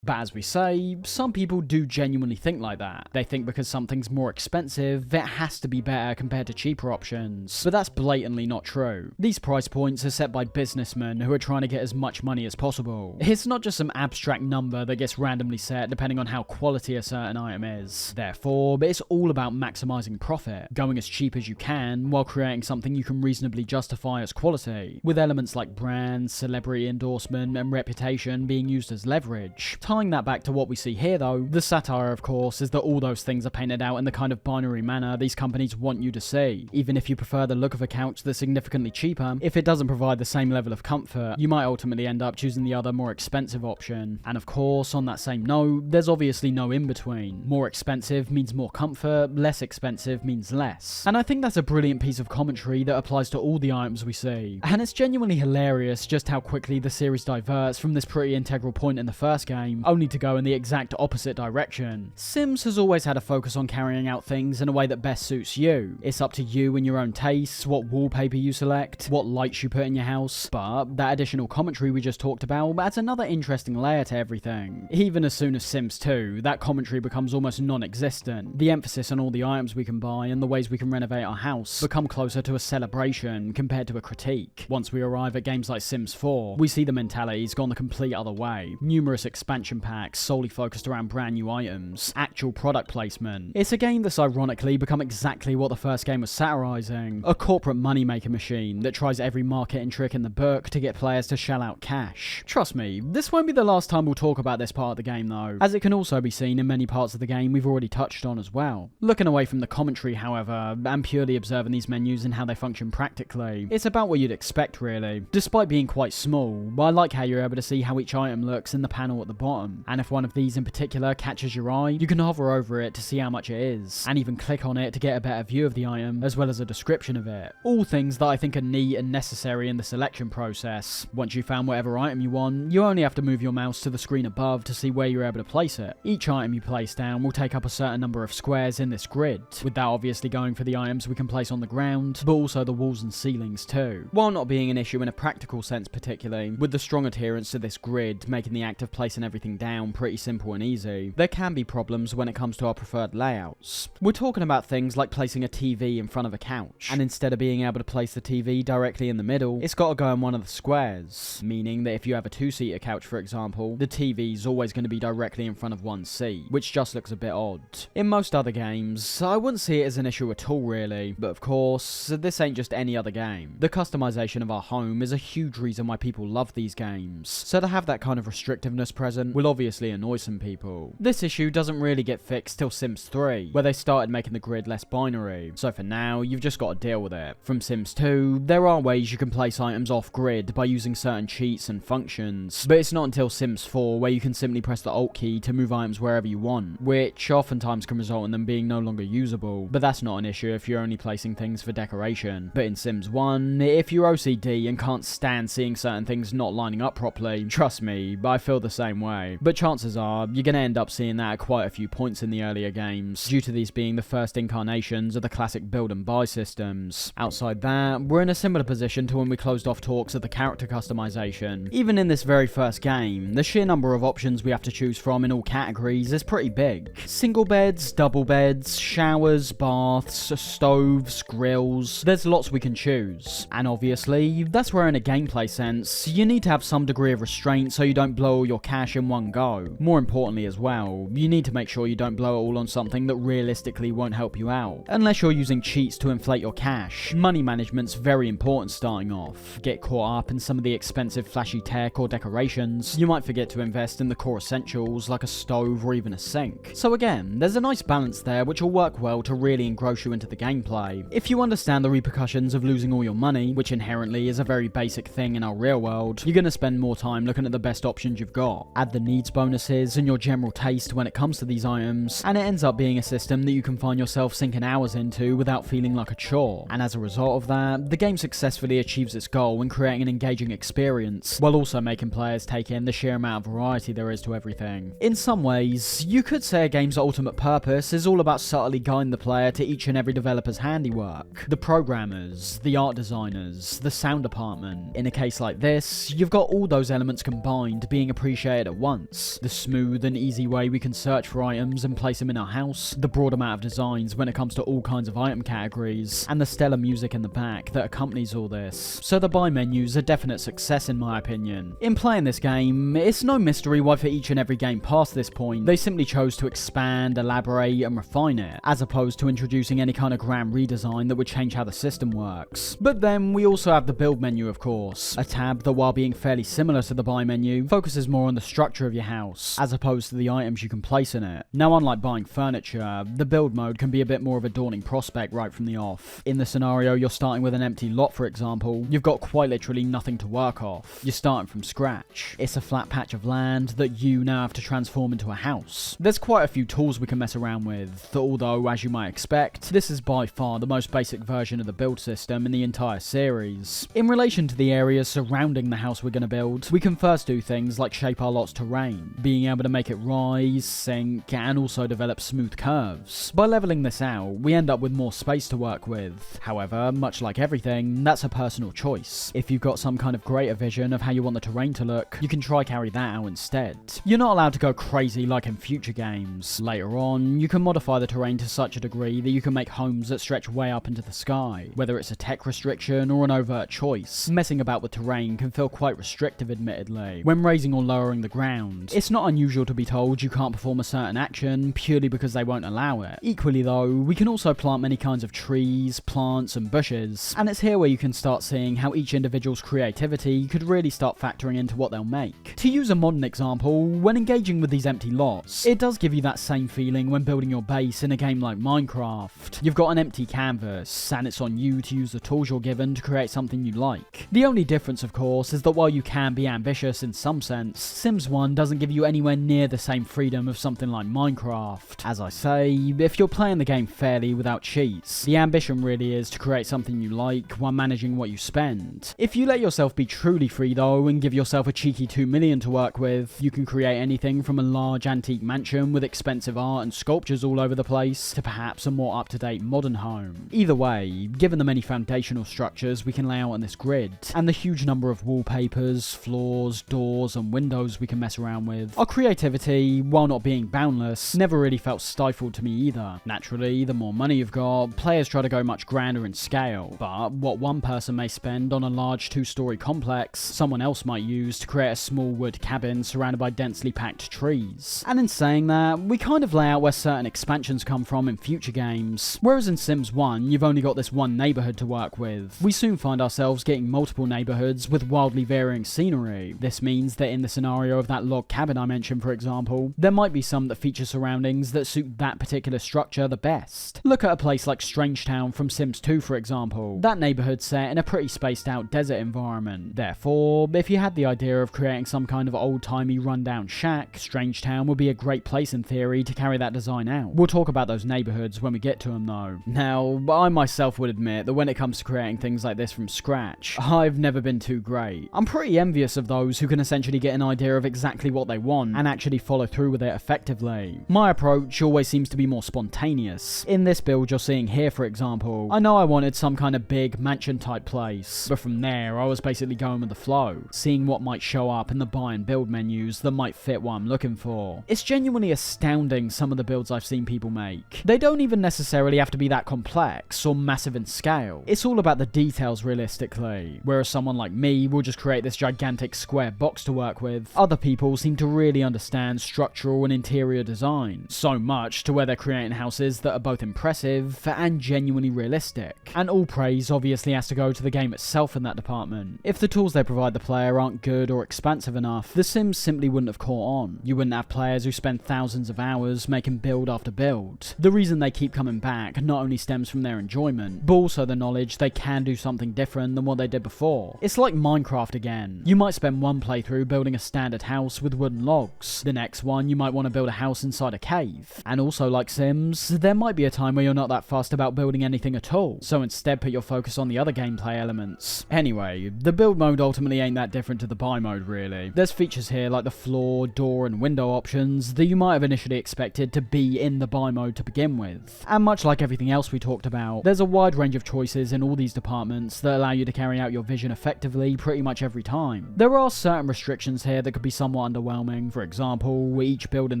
But as we say, some people do genuinely think like that. They think because something's more expensive, it has to be better compared to cheaper options. But that's blatantly not true. These price points are set by businessmen who are trying to get as much money as possible. It's not just some abstract number that gets randomly set depending on how quality a certain item is. Therefore, it's all about maximizing profit, going as cheap as you can while creating something you can reasonably justify as quality, with elements like brand, celebrity endorsement, and reputation being used as leverage. Tying that back to what we see here though, the satire of course is that all those things are painted out in the kind of binary manner these companies want you to see. Even if you prefer the look of a couch that's significantly cheaper, if it doesn't provide the same level of comfort, you might ultimately end up choosing the other more expensive option. And of course, on that same note, there's obviously no in-between. More expensive means more comfort, less expensive means less. And I think that's a brilliant piece of commentary that applies to all the items we see. And it's genuinely hilarious just how quickly the series diverts from this pretty integral point in the first game, only to go in the exact opposite direction. Sims has always had a focus on carrying out things in a way that best suits you. It's up to you and your own tastes, what wallpaper you select, what lights you put in your house, but that additional commentary we just talked about adds another interesting layer to everything. Even as soon as Sims 2, that commentary becomes almost non-existent. The emphasis on all the items we can buy and the ways we can renovate our house become closer to a celebration compared to a critique. Once we arrive at games like Sims 4, we see the mentalities gone the complete other way. Numerous expansion packs solely focused around brand new items, actual product placement. It's a game that's ironically become exactly what the first game was satirizing, a corporate moneymaker machine that tries every marketing trick in the book to get players to shell out cash. Trust me, this won't be the last time we'll talk about this part of the game though, as it can also be seen in many parts of the game we've already touched on as well. Looking away from the commentary however, and purely observing these menus and how they function practically, it's about what you'd expect really. Despite being quite small, I like how you're able to see how each item looks in the panel at the bottom, and if one of these in particular catches your eye, you can hover over it to see how much it is, and even click on it to get a better view of the item, as well as a description of it. All things that I think are neat and necessary in the selection process. Once you've found whatever item you want, you only have to move your mouse to the screen above to see where you're able to place it. Each item you place down will take up a certain number of squares in this grid, with that obviously going for the items we can place on the ground, but also the walls and ceilings too. While not being an issue in a practical sense particularly, with the strong adherence to this grid making the act of placing everything down pretty simple and easy, there can be problems when it comes to our preferred layouts. We're talking about things like placing a TV in front of a couch, and instead of being able to place the TV directly in the middle, it's got to go in one of the squares, meaning that if you have a two-seater couch for example, the TV's always going to be directly in front of one seat, which just looks a bit odd. In most other games, I wouldn't see it as an issue at all really, but of course, this ain't just any other game. The customization of our home is a huge reason why people love these games, so to have that kind of restrictiveness present will obviously annoy some people. This issue doesn't really get fixed till Sims 3, where they started making the grid less binary, so for now, you've just got to deal with it. From Sims 2, there are ways you can place items off-grid by using certain cheats and functions, but it's not until Sims 4 where you can simply press the Alt key to move items wherever you want, which oftentimes can result in them being no longer usable, but that's not an issue if you're only placing things for decoration. But in Sims 1, if you're OCD and can't stand seeing certain things not lining up properly, trust me, I feel the same way. anyway. But chances are, you're going to end up seeing that at quite a few points in the earlier games, due to these being the first incarnations of the classic build and buy systems. Outside that, we're in a similar position to when we closed off talks of the character customization. Even in this very first game, the sheer number of options we have to choose from in all categories is pretty big. Single beds, double beds, showers, baths, stoves, grills, there's lots we can choose. And obviously, that's where in a gameplay sense, you need to have some degree of restraint so you don't blow all your cash in one go. More importantly as well, you need to make sure you don't blow it all on something that realistically won't help you out. Unless you're using cheats to inflate your cash, money management's very important starting off. Get caught up in some of the expensive flashy tech or decorations, you might forget to invest in the core essentials like a stove or even a sink. So again, there's a nice balance there which will work well to really engross you into the gameplay. If you understand the repercussions of losing all your money, which inherently is a very basic thing in our real world, you're going to spend more time looking at the best options you've got. Add the needs bonuses and your general taste when it comes to these items, and it ends up being a system that you can find yourself sinking hours into without feeling like a chore. And as a result of that, the game successfully achieves its goal in creating an engaging experience, while also making players take in the sheer amount of variety there is to everything. In some ways, you could say a game's ultimate purpose is all about subtly guiding the player to each and every developer's handiwork. The programmers, the art designers, the sound department. In a case like this, you've got all those elements combined being appreciated at once. The smooth and easy way we can search for items and place them in our house, the broad amount of designs when it comes to all kinds of item categories, and the stellar music in the back that accompanies all this. So the buy menu's a definite success in my opinion. In playing this game, it's no mystery why for each and every game past this point, they simply chose to expand, elaborate, and refine it, as opposed to introducing any kind of grand redesign that would change how the system works. But then we also have the build menu, of course, a tab that, while being fairly similar to the buy menu, focuses more on the structure of your house, as opposed to the items you can place in it. Now, unlike buying furniture, the build mode can be a bit more of a daunting prospect right from the off. In the scenario you're starting with an empty lot, for example, you've got quite literally nothing to work off. You're starting from scratch. It's a flat patch of land that you now have to transform into a house. There's quite a few tools we can mess around with, although, as you might expect, this is by far the most basic version of the build system in the entire series. In relation to the areas surrounding the house we're going to build, we can first do things like shape our lot's terrain, being able to make it rise, sink, and also develop smooth curves. By leveling this out, we end up with more space to work with. However, much like everything, that's a personal choice. If you've got some kind of greater vision of how you want the terrain to look, you can try carry that out instead. You're not allowed to go crazy like in future games. Later on, you can modify the terrain to such a degree that you can make homes that stretch way up into the sky, whether it's a tech restriction or an overt choice. Messing about with terrain can feel quite restrictive, admittedly. When raising or lowering the ground, it's not unusual to be told you can't perform a certain action purely because they won't allow it. Equally though, we can also plant many kinds of trees, plants, and bushes, and it's here where you can start seeing how each individual's creativity could really start factoring into what they'll make. To use a modern example, when engaging with these empty lots, it does give you that same feeling when building your base in a game like Minecraft. You've got an empty canvas, and it's on you to use the tools you're given to create something you like. The only difference, of course, is that while you can be ambitious in some sense, Sims 1 doesn't give you anywhere near the same freedom of something like Minecraft. As I say, if you're playing the game fairly without cheats, the ambition really is to create something you like while managing what you spend. If you let yourself be truly free though, and give yourself a cheeky 2 million to work with, you can create anything from a large antique mansion with expensive art and sculptures all over the place, to perhaps a more up-to-date modern home. Either way, given the many foundational structures we can lay out on this grid, and the huge number of wallpapers, floors, doors, and windows we can mess around with, our creativity, while not being boundless, never really felt stifled to me either. Naturally, the more money you've got, players try to go much grander in scale, but what one person may spend on a large 2-story complex, someone else might use to create a small wood cabin surrounded by densely packed trees. And in saying that, we kind of lay out where certain expansions come from in future games. Whereas in Sims 1, you've only got this one neighborhood to work with, we soon find ourselves getting multiple neighborhoods with wildly varying scenery. This means that in the scenario of that log cabin I mentioned, for example, there might be some that feature surroundings that suit that particular structure the best. Look at a place like Strangetown from Sims 2, for example. That neighborhood's set in a pretty spaced out desert environment. Therefore, if you had the idea of creating some kind of old-timey rundown shack, Strangetown would be a great place in theory to carry that design out. We'll talk about those neighborhoods when we get to them though. Now, I myself would admit that when it comes to creating things like this from scratch, I've never been too great. I'm pretty envious of those who can essentially get an idea of exactly exactly what they want and actually follow through with it effectively. My approach always seems to be more spontaneous. In this build you're seeing here, for example, I know I wanted some kind of big mansion type place, but from there I was basically going with the flow, seeing what might show up in the buy and build menus that might fit what I'm looking for. It's genuinely astounding some of the builds I've seen people make. They don't even necessarily have to be that complex or massive in scale. It's all about the details realistically. Whereas someone like me will just create this gigantic square box to work with, other people seem to really understand structural and interior design, so much to where they're creating houses that are both impressive and genuinely realistic. And all praise obviously has to go to the game itself in that department. If the tools they provide the player aren't good or expansive enough, The Sims simply wouldn't have caught on. You wouldn't have players who spend thousands of hours making build after build. The reason they keep coming back not only stems from their enjoyment, but also the knowledge they can do something different than what they did before. It's like Minecraft again. You might spend one playthrough building a standard house with wooden logs. The next one you might want to build a house inside a cave. And also like Sims, there might be a time where you're not that fussed about building anything at all, so instead put your focus on the other gameplay elements. Anyway, the build mode ultimately ain't that different to the buy mode really. There's features here like the floor, door and window options that you might have initially expected to be in the buy mode to begin with. And much like everything else we talked about, there's a wide range of choices in all these departments that allow you to carry out your vision effectively pretty much every time. There are certain restrictions here that could be somewhat underwhelming. For example, each build in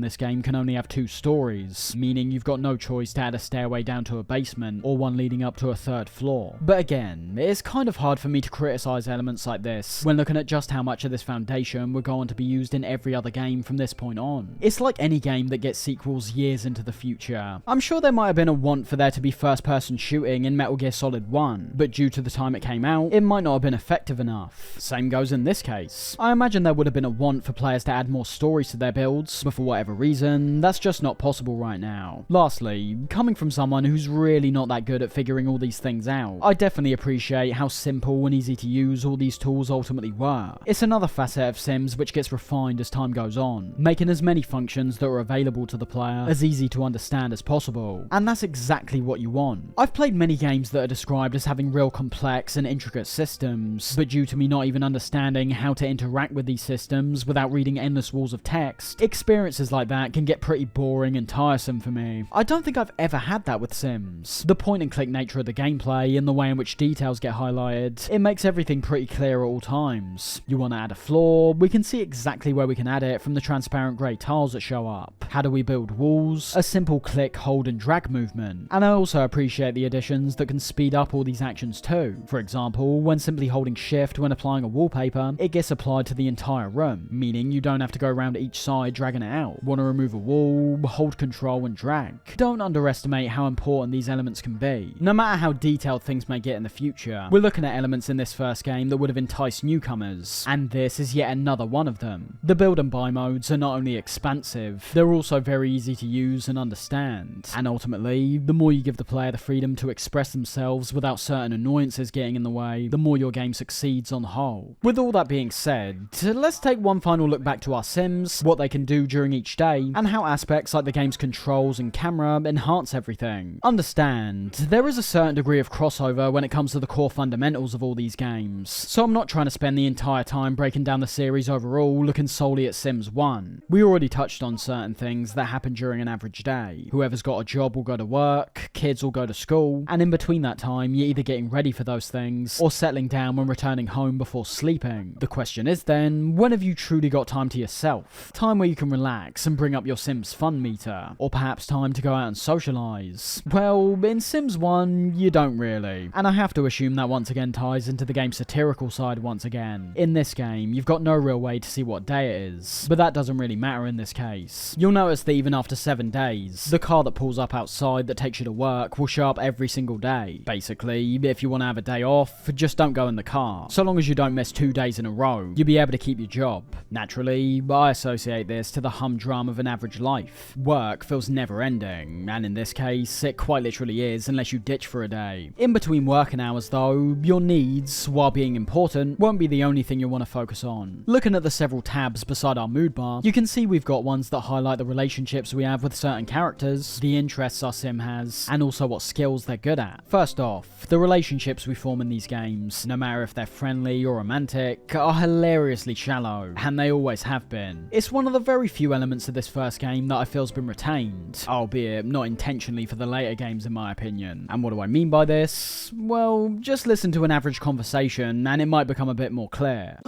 this game can only have 2 stories, meaning you've got no choice to add a stairway down to a basement or one leading up to a 3rd floor. But again, it's kind of hard for me to criticize elements like this when looking at just how much of this foundation would go on to be used in every other game from this point on. It's like any game that gets sequels years into the future. I'm sure there might have been a want for there to be first-person shooting in Metal Gear Solid 1, but due to the time it came out, it might not have been effective enough. Same goes in this case. I imagine there would have been a want for players to add more stories to their builds, but for whatever reason, that's just not possible right now. Lastly, coming from someone who's really not that good at figuring all these things out, I definitely appreciate how simple and easy to use all these tools ultimately were. It's another facet of Sims which gets refined as time goes on, making as many functions that are available to the player as easy to understand as possible. And that's exactly what you want. I've played many games that are described as having real complex and intricate systems, but due to me not even understanding how to interact with these systems without reading endless walls of text, experiences like that can get pretty boring and tiresome for me. I don't think I've ever had that with Sims. The point and click nature of the gameplay and the way in which details get highlighted, it makes everything pretty clear at all times. You want to add a floor, we can see exactly where we can add it from the transparent grey tiles that show up. How do we build walls? A simple click, hold and drag movement. And I also appreciate the additions that can speed up all these actions too. For example, when simply holding shift when applying a wallpaper, it gets applied to the entire room, meaning you don't have to go around each side dragging it out. Want to remove a wall, hold control and drag. Don't underestimate how important these elements can be. No matter how detailed things may get in the future, we're looking at elements in this first game that would have enticed newcomers, and this is yet another one of them. The build and buy modes are not only expansive, they're also very easy to use and understand. And ultimately, the more you give the player the freedom to express themselves without certain annoyances getting in the way, the more your game succeeds on the whole. With all that being said, let's take one final look back to our Sims, what they can do during each day, and how aspects like the game's controls and camera enhance everything. Understand, there is a certain degree of crossover when it comes to the core fundamentals of all these games, so I'm not trying to spend the entire time breaking down the series overall looking solely at Sims 1. We already touched on certain things that happen during an average day. Whoever's got a job will go to work, kids will go to school, and in between that time you're either getting ready for those things or settling down when returning home before sleeping. The question is then, when have you truly got time to yourself? Time where you can relax and bring up your Sims fun meter, or perhaps time to go out and socialise? Well, in Sims 1, you don't really. And I have to assume that once again ties into the game's satirical side once again. In this game, you've got no real way to see what day it is, but that doesn't really matter in this case. You'll notice that even after 7 days, the car that pulls up outside that takes you to work will show up every single day. Basically, if you want to have a day off, just don't go in the car. So long as you don't miss 2 days in a row, you'll be able to keep your job. Naturally, I associate this to the humdrum of an average life. Work feels never ending, and in this case, it quite literally is unless you ditch for a day. In between working hours though, your needs, while being important, won't be the only thing you'll want to focus on. Looking at the several tabs beside our mood bar, you can see we've got ones that highlight the relationships we have with certain characters, the interests our sim has, and also what skills they're good at. First off, the relationships we form in these games, no matter if they're friendly or romantic, are hilariously shallow, and they all always have been. It's one of the very few elements of this first game that I feel's been retained, albeit not intentionally for the later games in my opinion. And what do I mean by this? Well, just listen to an average conversation and it might become a bit more clear.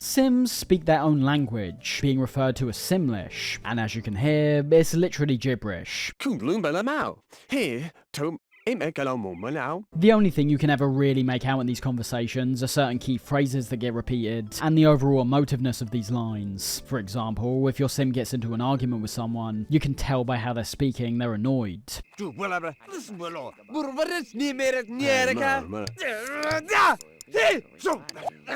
Sims speak their own language, being referred to as Simlish, and as you can hear, it's literally gibberish. The only thing you can ever really make out in these conversations are certain key phrases that get repeated, and the overall emotiveness of these lines. For example, if your sim gets into an argument with someone, you can tell by how they're speaking they're annoyed.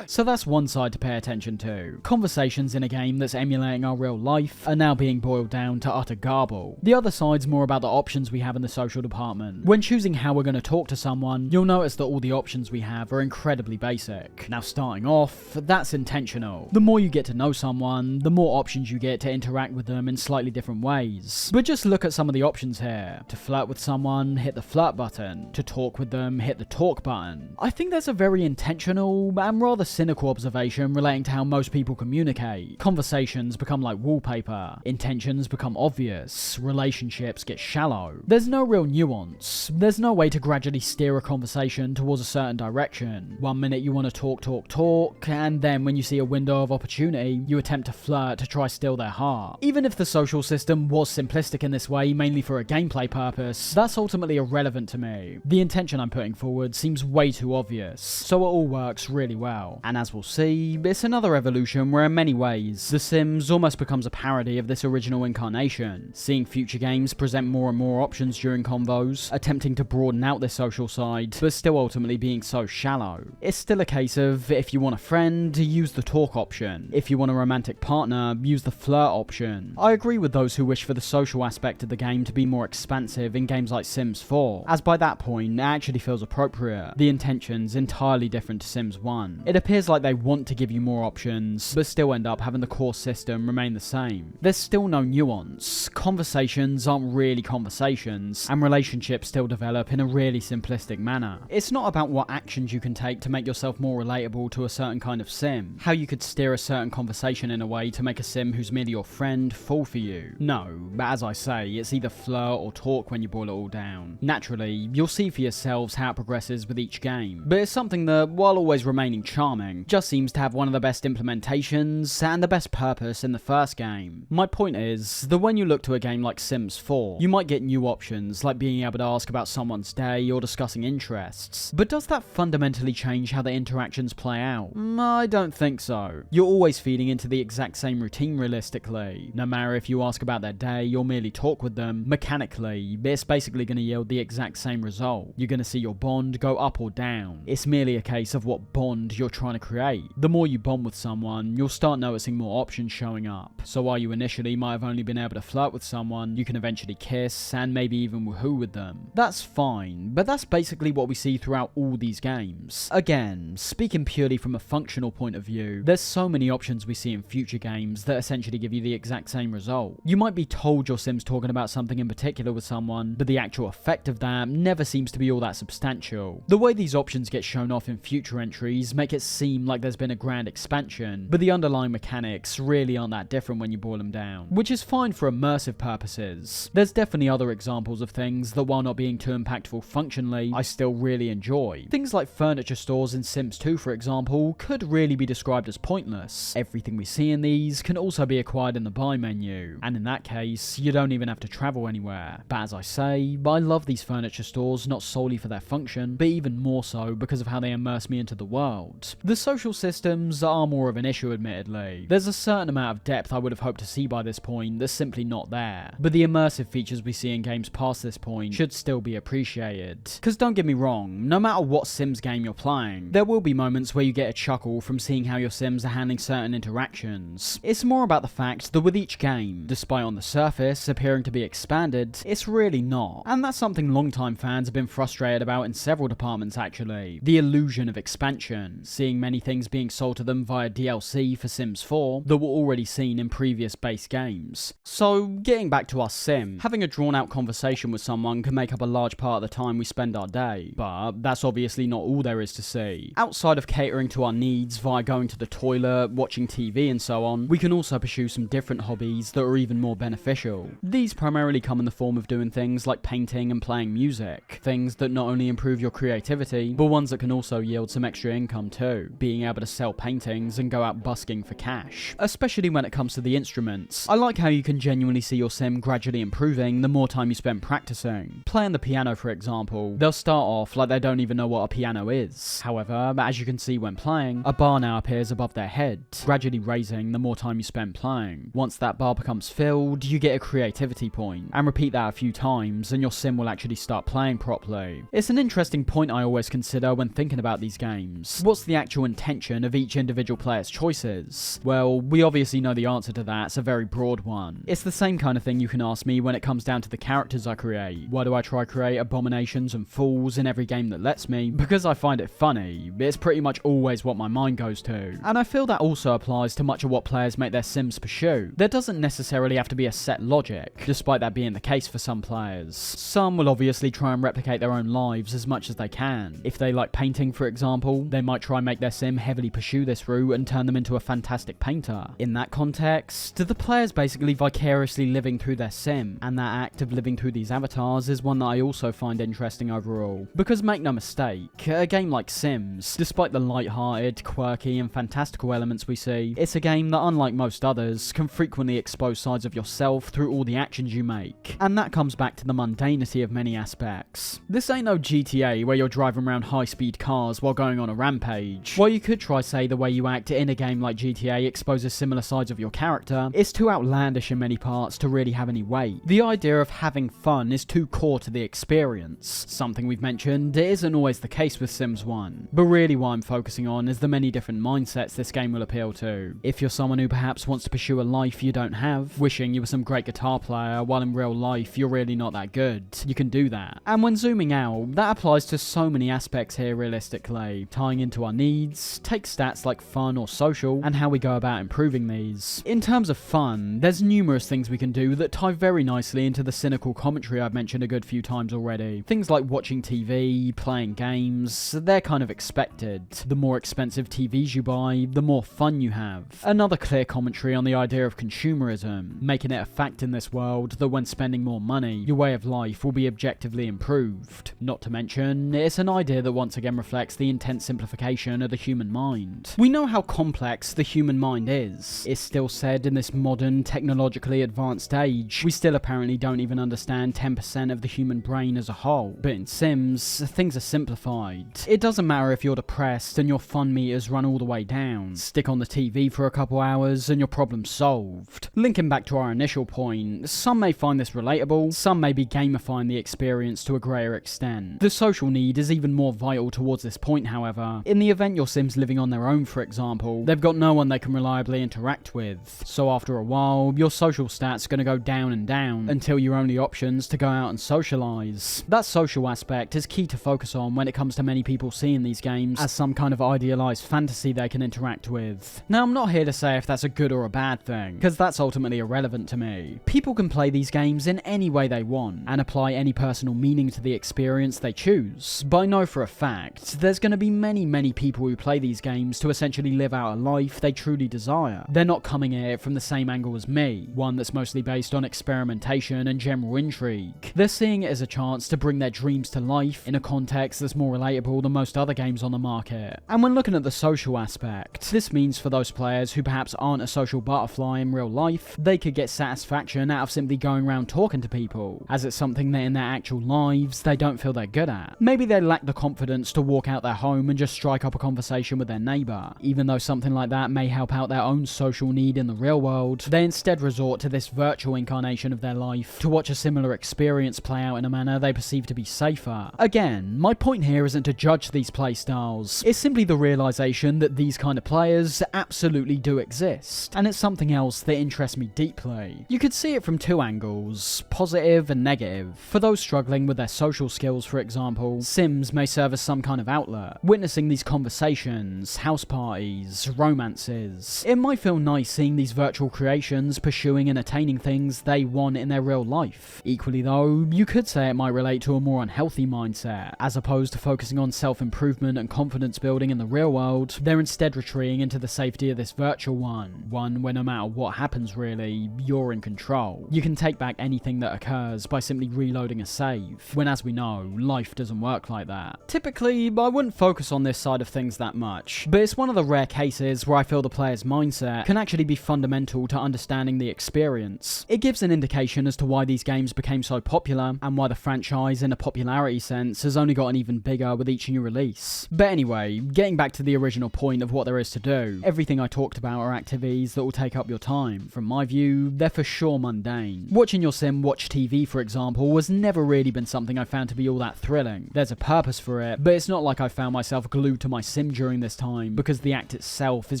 So that's one side to pay attention to. Conversations in a game that's emulating our real life are now being boiled down to utter garble. The other side's more about the options we have in the social department. When choosing how we're going to talk to someone, you'll notice that all the options we have are incredibly basic. Now starting off, that's intentional. The more you get to know someone, the more options you get to interact with them in slightly different ways. But just look at some of the options here. To flirt with someone, hit the flirt button. To talk with them, hit the talk button. I think there's a very intentional and rather cynical observation relating to how most people communicate. Conversations become like wallpaper, intentions become obvious, relationships get shallow. There's no real nuance. There's no way to gradually steer a conversation towards a certain direction. One minute you want to talk, and then when you see a window of opportunity, you attempt to flirt to try steal their heart. Even if the social system was simplistic in this way, mainly for a gameplay purpose, that's ultimately irrelevant to me. The intention I'm putting forward seems way too obvious, so it all works really well. And as we'll see, it's another evolution where in many ways, The Sims almost becomes a parody of this original incarnation, seeing future games present more and more options during convos, attempting to broaden out their social side, but still ultimately being so shallow. It's still a case of, if you want a friend, use the talk option. If you want a romantic partner, use the flirt option. I agree with those who wish for the social aspect of the game to be more expansive in games like Sims 4, as by that point, it actually feels appropriate. The intention's entirely different to Sims 1. It appears like they want to give you more options, but still end up having the core system remain the same. There's still no nuance. Conversations aren't really conversations, and relationships still develop in a really simplistic manner. It's not about what actions you can take to make yourself more relatable to a certain kind of sim, how you could steer a certain conversation in a way to make a sim who's merely your friend fall for you. No, but as I say, it's either flirt or talk when you boil it all down. Naturally, you'll see for yourselves how it progresses with each game, but it's something that, while always remaining charming, just seems to have one of the best implementations and the best purpose in the first game. My point is that when you look to a game like Sims 4, you might get new options like being able to ask about someone's day or discussing interests, but does that fundamentally change how the interactions play out? I don't think so. You're always feeding into the exact same routine realistically. No matter if you ask about their day or merely talk with them, mechanically, it's basically going to yield the exact same result. You're going to see your bond go up or down. It's merely a case of what bond you're trying to create. The more you bond with someone, you'll start noticing more options showing up. So while you initially might have only been able to flirt with someone, you can eventually kiss and maybe even woohoo with them. That's fine, but that's basically what we see throughout all these games. Again, speaking purely from a functional point of view, there's so many options we see in future games that essentially give you the exact same result. You might be told your sim's talking about something in particular with someone, but the actual effect of that never seems to be all that substantial. The way these options get shown off in future entries make it seem like there's been a grand expansion, but the underlying mechanics really aren't that different when you boil them down, which is fine for immersive purposes. There's definitely other examples of things that, while not being too impactful functionally, I still really enjoy. Things like furniture stores in Sims 2, for example, could really be described as pointless. Everything we see in these can also be acquired in the buy menu, and in that case, you don't even have to travel anywhere. But as I say, I love these furniture stores not solely for their function, but even more so because of how they immerse me into the world. The social systems are more of an issue, admittedly. There's a certain amount of depth I would have hoped to see by this point that's simply not there, but the immersive features we see in games past this point should still be appreciated. Because don't get me wrong, no matter what Sims game you're playing, there will be moments where you get a chuckle from seeing how your Sims are handling certain interactions. It's more about the fact that with each game, despite on the surface appearing to be expanded, it's really not. And that's something longtime fans have been frustrated about in several departments actually. The illusion explosion of expansion, seeing many things being sold to them via DLC for Sims 4 that were already seen in previous base games. So, getting back to our sim, having a drawn out conversation with someone can make up a large part of the time we spend our day, but that's obviously not all there is to see. Outside of catering to our needs via going to the toilet, watching TV and so on, we can also pursue some different hobbies that are even more beneficial. These primarily come in the form of doing things like painting and playing music, things that not only improve your creativity, but ones that can also yield some extra income too, being able to sell paintings and go out busking for cash. Especially when it comes to the instruments. I like how you can genuinely see your sim gradually improving the more time you spend practicing. Playing the piano, for example, they'll start off like they don't even know what a piano is. However, as you can see when playing, a bar now appears above their head, gradually raising the more time you spend playing. Once that bar becomes filled, you get a creativity point, and repeat that a few times and your sim will actually start playing properly. It's an interesting point I always consider when thinking about these games. What's the actual intention of each individual player's choices? Well, we obviously know the answer to that. It's a very broad one. It's the same kind of thing you can ask me when it comes down to the characters I create. Why do I try to create abominations and fools in every game that lets me? Because I find it funny. It's pretty much always what my mind goes to. And I feel that also applies to much of what players make their sims pursue. There doesn't necessarily have to be a set logic, despite that being the case for some players. Some will obviously try and replicate their own lives as much as they can. If they like painting, for example, they might try and make their sim heavily pursue this route and turn them into a fantastic painter. In that context, the player's basically vicariously living through their sim, and that act of living through these avatars is one that I also find interesting overall. Because make no mistake, a game like Sims, despite the light-hearted, quirky and fantastical elements we see, it's a game that, unlike most others, can frequently expose sides of yourself through all the actions you make. And that comes back to the mundanity of many aspects. This ain't no GTA where you're driving around high-speed cars while going on a rampage. While you could try say the way you act in a game like GTA exposes similar sides of your character, it's too outlandish in many parts to really have any weight. The idea of having fun is too core to the experience. Something we've mentioned, it isn't always the case with Sims 1. But really what I'm focusing on is the many different mindsets this game will appeal to. If you're someone who perhaps wants to pursue a life you don't have, wishing you were some great guitar player while in real life you're really not that good, you can do that. And when zooming out, that applies to so many aspects here realistically, tying into our needs, take stats like fun or social, and how we go about improving these. In terms of fun, there's numerous things we can do that tie very nicely into the cynical commentary I've mentioned a good few times already. Things like watching TV, playing games, they're kind of expected. The more expensive TVs you buy, the more fun you have. Another clear commentary on the idea of consumerism, making it a fact in this world that when spending more money, your way of life will be objectively improved. Not to mention, it's an idea that once again reflects the intense simplification of the human mind. We know how complex the human mind is. It's still said in this modern, technologically advanced age, we still apparently don't even understand 10% of the human brain as a whole. But in Sims, things are simplified. It doesn't matter if you're depressed and your fun meters run all the way down. Stick on the TV for a couple hours and your problem's solved. Linking back to our initial point, some may find this relatable, some may be gamifying the experience to a greater extent. The social need is even more vital towards this point, however. In the event your Sim's living on their own, for example, they've got no one they can reliably interact with. So after a while, your social stats are going to go down and down until your only options to go out and socialize. That social aspect is key to focus on when it comes to many people seeing these games as some kind of idealized fantasy they can interact with. Now, I'm not here to say if that's a good or a bad thing, because that's ultimately irrelevant to me. People can play these games in any way they want, and apply any personal meaning to the experience they choose. But I know for a fact, there's going to be many people who play these games to essentially live out a life they truly desire. They're not coming at it from the same angle as me, one that's mostly based on experimentation and general intrigue. They're seeing it as a chance to bring their dreams to life in a context that's more relatable than most other games on the market. And when looking at the social aspect, this means for those players who perhaps aren't a social butterfly in real life, they could get satisfaction out of simply going around talking to people, as it's something that in their actual lives they don't feel they're good at. Maybe they lack the confidence to walk out their home and just strike up a conversation with their neighbour. Even though something like that may help out their own social need in the real world, they instead resort to this virtual incarnation of their life to watch a similar experience play out in a manner they perceive to be safer. Again, my point here isn't to judge these playstyles, it's simply the realisation that these kind of players absolutely do exist, and it's something else that interests me deeply. You could see it from two angles, positive and negative. For those struggling with their social skills, for example, Sims may serve as some kind of outlet outlet. Witnessing these conversations, house parties, romances. It might feel nice seeing these virtual creations pursuing and attaining things they want in their real life. Equally though, you could say it might relate to a more unhealthy mindset. As opposed to focusing on self-improvement and confidence building in the real world, they're instead retreating into the safety of this virtual one where no matter what happens really, you're in control. You can take back anything that occurs by simply reloading a save, when as we know, life doesn't work like that. Typically, I wouldn't focus on this side of things that much, but it's one of the rare cases where I feel the player's mindset can actually be fundamental to understanding the experience. It gives an indication as to why these games became so popular, and why the franchise in a popularity sense has only gotten even bigger with each new release. But anyway, getting back to the original point of what there is to do, everything I talked about are activities that will take up your time. From my view, they're for sure mundane. Watching your sim watch TV, for example, has never really been something I found to be all that thrilling. There's a purpose for it, but it's not like I found myself glued to my sim during this time, because the act itself is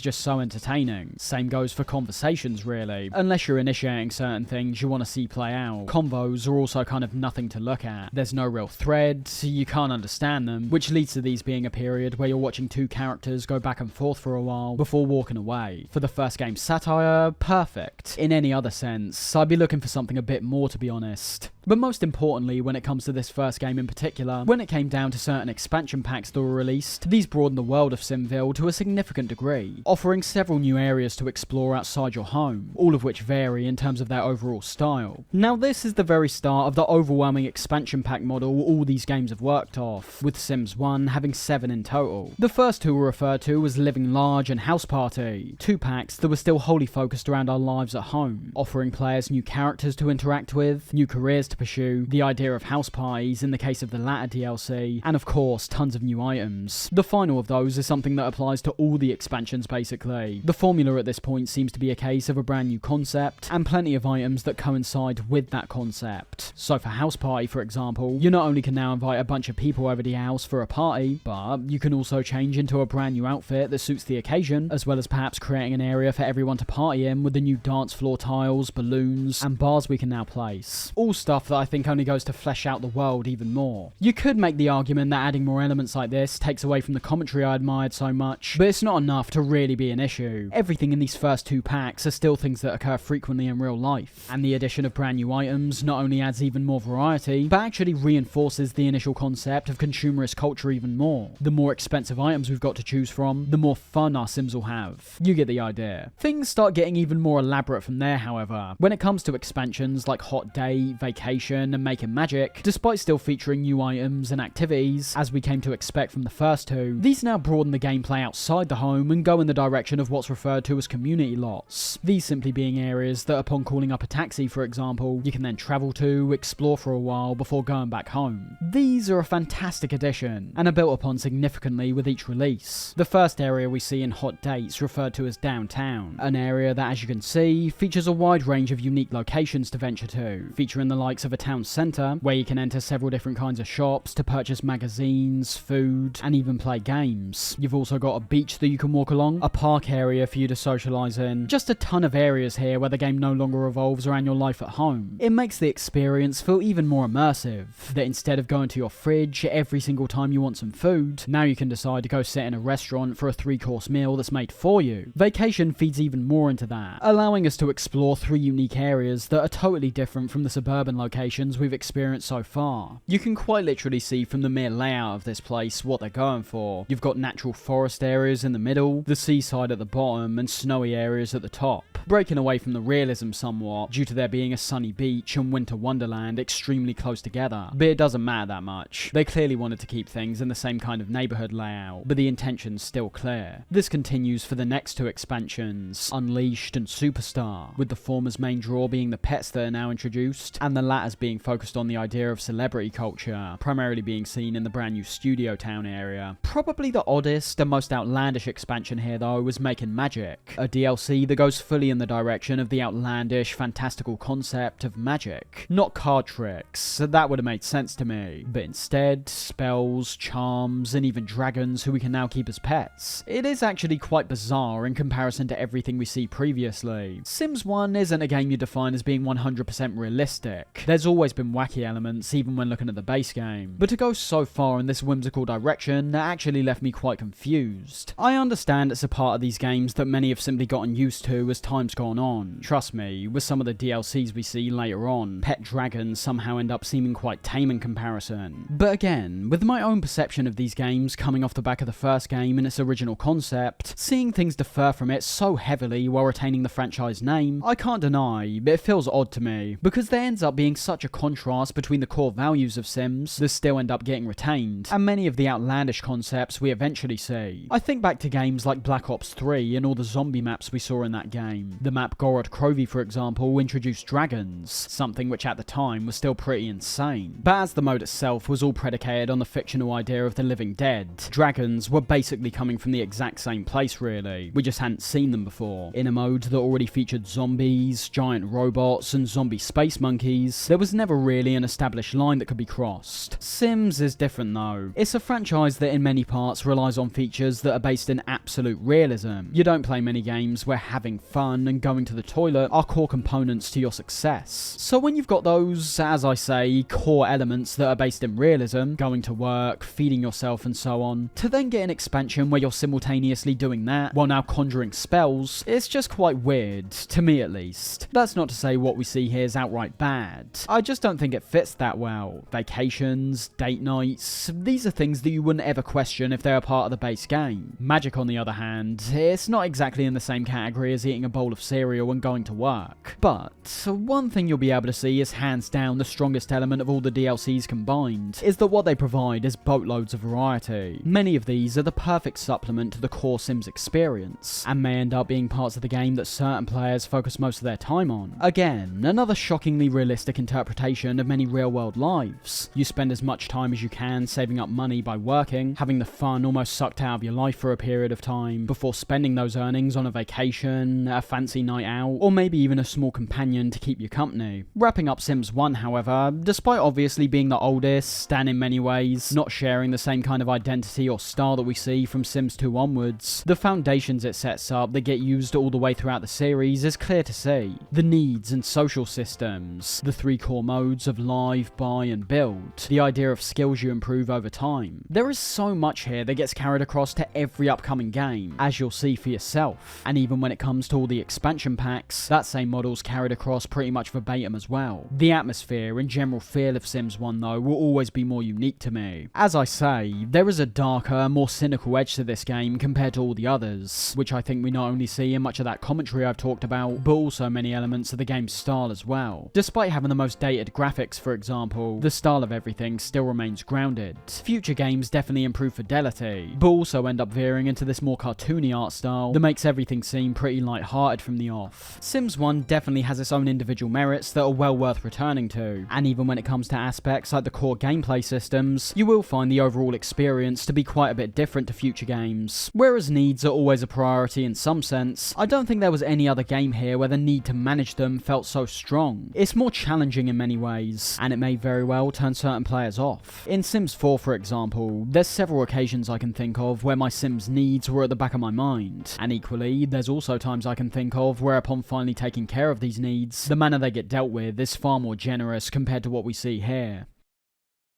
just so entertaining. Same goes for conversations really. Unless you're initiating certain things you want to see play out, convos are also kind of nothing to look at. There's no real thread, you can't understand them, which leads to these being a period where you're watching two characters go back and forth for a while before walking away. For the first game's satire, perfect. In any other sense, I'd be looking for something a bit more, to be honest. But most importantly, when it comes to this first game in particular, when it came down to certain expansion packs that were released, these broadened the world of Simville to a significant degree, offering several new areas to explore outside your home, all of which vary in terms of their overall style. Now this is the very start of the overwhelming expansion pack model all these games have worked off, with Sims 1 having 7 in total. The first two were referred to as Living Large and House Party, 2 packs that were still wholly focused around our lives at home, offering players new characters to interact with, new careers to pursue, the idea of house parties in the case of the latter DLC, and of course tons of new items. The final of those is something that applies to all the expansions basically. The formula at this point seems to be a case of a brand new concept, and plenty of items that coincide with that concept. So for House Party for example, you not only can now invite a bunch of people over to your house for a party, but you can also change into a brand new outfit that suits the occasion, as well as perhaps creating an area for everyone to party in with the new dance floor tiles, balloons, and bars we can now place. All stuff that I think only goes to flesh out the world even more. You could make the argument that adding more elements like this takes away from the commentary I admired so much, but it's not enough to really be an issue. Everything in these first 2 packs are still things that occur frequently in real life, and the addition of brand new items not only adds even more variety, but actually reinforces the initial concept of consumerist culture even more. The more expensive items we've got to choose from, the more fun our Sims will have. You get the idea. Things start getting even more elaborate from there, however. When it comes to expansions like Hot Day, Vacation, and Making Magic, despite still featuring new items and activities, as we came to expect from the first 2, these now broaden the gameplay outside the home and go in the direction of what's referred to as community lots. These simply being areas that upon calling up a taxi, for example, you can then travel to, explore for a while before going back home. These are a fantastic addition, and are built upon significantly with each release. The first area we see in Hot Dates referred to as Downtown, an area that, as you can see, features a wide range of unique locations to venture to, featuring the likes of a town centre, where you can enter several different kinds of shops to purchase magazines, food, and even play games. You've also got a beach that you can walk along, a park area for you to socialise in, just a ton of areas here where the game no longer revolves around your life at home. It makes the experience feel even more immersive, that instead of going to your fridge every single time you want some food, now you can decide to go sit in a restaurant for a 3-course meal that's made for you. Vacation feeds even more into that, allowing us to explore 3 unique areas that are totally different from the suburban locations we've experienced so far. You can quite literally see from the mere layout of this place what they're going for. You've got natural forest areas in the middle, the seaside at the bottom, and snowy areas at the top, breaking away from the realism somewhat due to there being a sunny beach and winter wonderland extremely close together. But it doesn't matter that much. They clearly wanted to keep things in the same kind of neighbourhood layout, but the intention's still clear. This continues for the next 2 expansions, Unleashed and Superstar, with the former's main draw being the pets that are now introduced, and the latter's being focused on the idea of celebrity culture, primarily being seen in the brand new Studio Town area. Probably the oddest and most outlandish expansion here though was Making Magic, a DLC that goes fully in the direction of the outlandish, fantastical concept of magic. Not card tricks, that would have made sense to me, but instead, spells, charms, and even dragons who we can now keep as pets. It is actually quite bizarre in comparison to everything we see previously. Sims 1 isn't a game you define as being 100% realistic. There's always been wacky elements, even when looking at the base game. But to go so far in this whimsical direction, that actually left me quite confused. I understand it's a part of these games that many have simply gotten used to as time's gone on. Trust me, with some of the DLCs we see later on, pet dragons somehow end up seeming quite tame in comparison. But again, with my own perception of these games coming off the back of the first game and its original concept, seeing things differ from it so heavily while retaining the franchise name, I can't deny, but it feels odd to me, because there ends up being such a contrast between the core values of Sims that still end up getting retained, and many of the outlandish concepts we eventually see. I think back to games like Black Ops 3 and all the zombie maps we saw in that game. The map Gorod Krovi, for example, introduced dragons, something which at the time was still pretty insane. But as the mode itself was all predicated on the fictional idea of the living dead, dragons were basically coming from the exact same place really. We just hadn't seen them before. In a mode that already featured zombies, giant robots, and zombie space monkeys, there was never really an established line that could be crossed. Sims is different though. It's a franchise that in many parts relies on features that are based in absolute realism. You don't play many games where having fun and going to the toilet are core components to your success. So when you've got those, as I say, core elements that are based in realism, going to work, feeding yourself and so on, to then get an expansion where you're simultaneously doing that while now conjuring spells, it's just quite weird, to me at least. That's not to say what we see here is outright bad. I just don't think it fits that well. Vacations, date nights, these are things that you wouldn't ever question if they're a part of the base game. Magic, on the other hand, it's not exactly in the same category as eating a bowl of cereal and going to work. But one thing you'll be able to see is hands down the strongest element of all the DLCs combined, is that what they provide is boatloads of variety. Many of these are the perfect supplement to the core Sims experience, and may end up being parts of the game that certain players focus most of their time on. Again, another shockingly realistic interpretation of many real-world lives. You spend as much time as you can saving up money by working, having the fun almost sucked out of your life for a period of time, before spending those earnings on a vacation, a fancy night out, or maybe even a small companion to keep you company. Wrapping up Sims 1, however, despite obviously being the oldest, and in many ways not sharing the same kind of identity or style that we see from Sims 2 onwards, the foundations it sets up that get used all the way throughout the series is clear to see. The needs and social systems, the three core modes of live, buy, and build, the idea of skills you improve over time. There is so much here that gets carried across to every upcoming game, as you'll see for yourself. And even when it comes to all the expansion packs, that same model's carried across pretty much verbatim as well. The atmosphere and general feel of Sims 1 though will always be more unique to me. As I say, there is a darker, more cynical edge to this game compared to all the others, which I think we not only see in much of that commentary I've talked about, but also many elements of the game's style as well. Despite having the most dated graphics, for example, the style of everything still remains grounded. Future games definitely improve fidelity, but also end up veering into this more cartoony art style that makes everything seem pretty light-hearted from the off. Sims 1 definitely has its own individual merits that are well worth returning to, and even when it comes to aspects like the core gameplay systems, you will find the overall experience to be quite a bit different to future games. Whereas needs are always a priority in some sense, I don't think there was any other game here where the need to manage them felt so strong. It's more challenging in many ways, and it may very well turn certain players off. In Sims 4, for example, there's several occasions I can think of where my Sims needs were at the back of my mind, and equally, there's also times I can think of where upon finally taking care of these needs, the manner they get dealt with is far more generous compared to what we see here.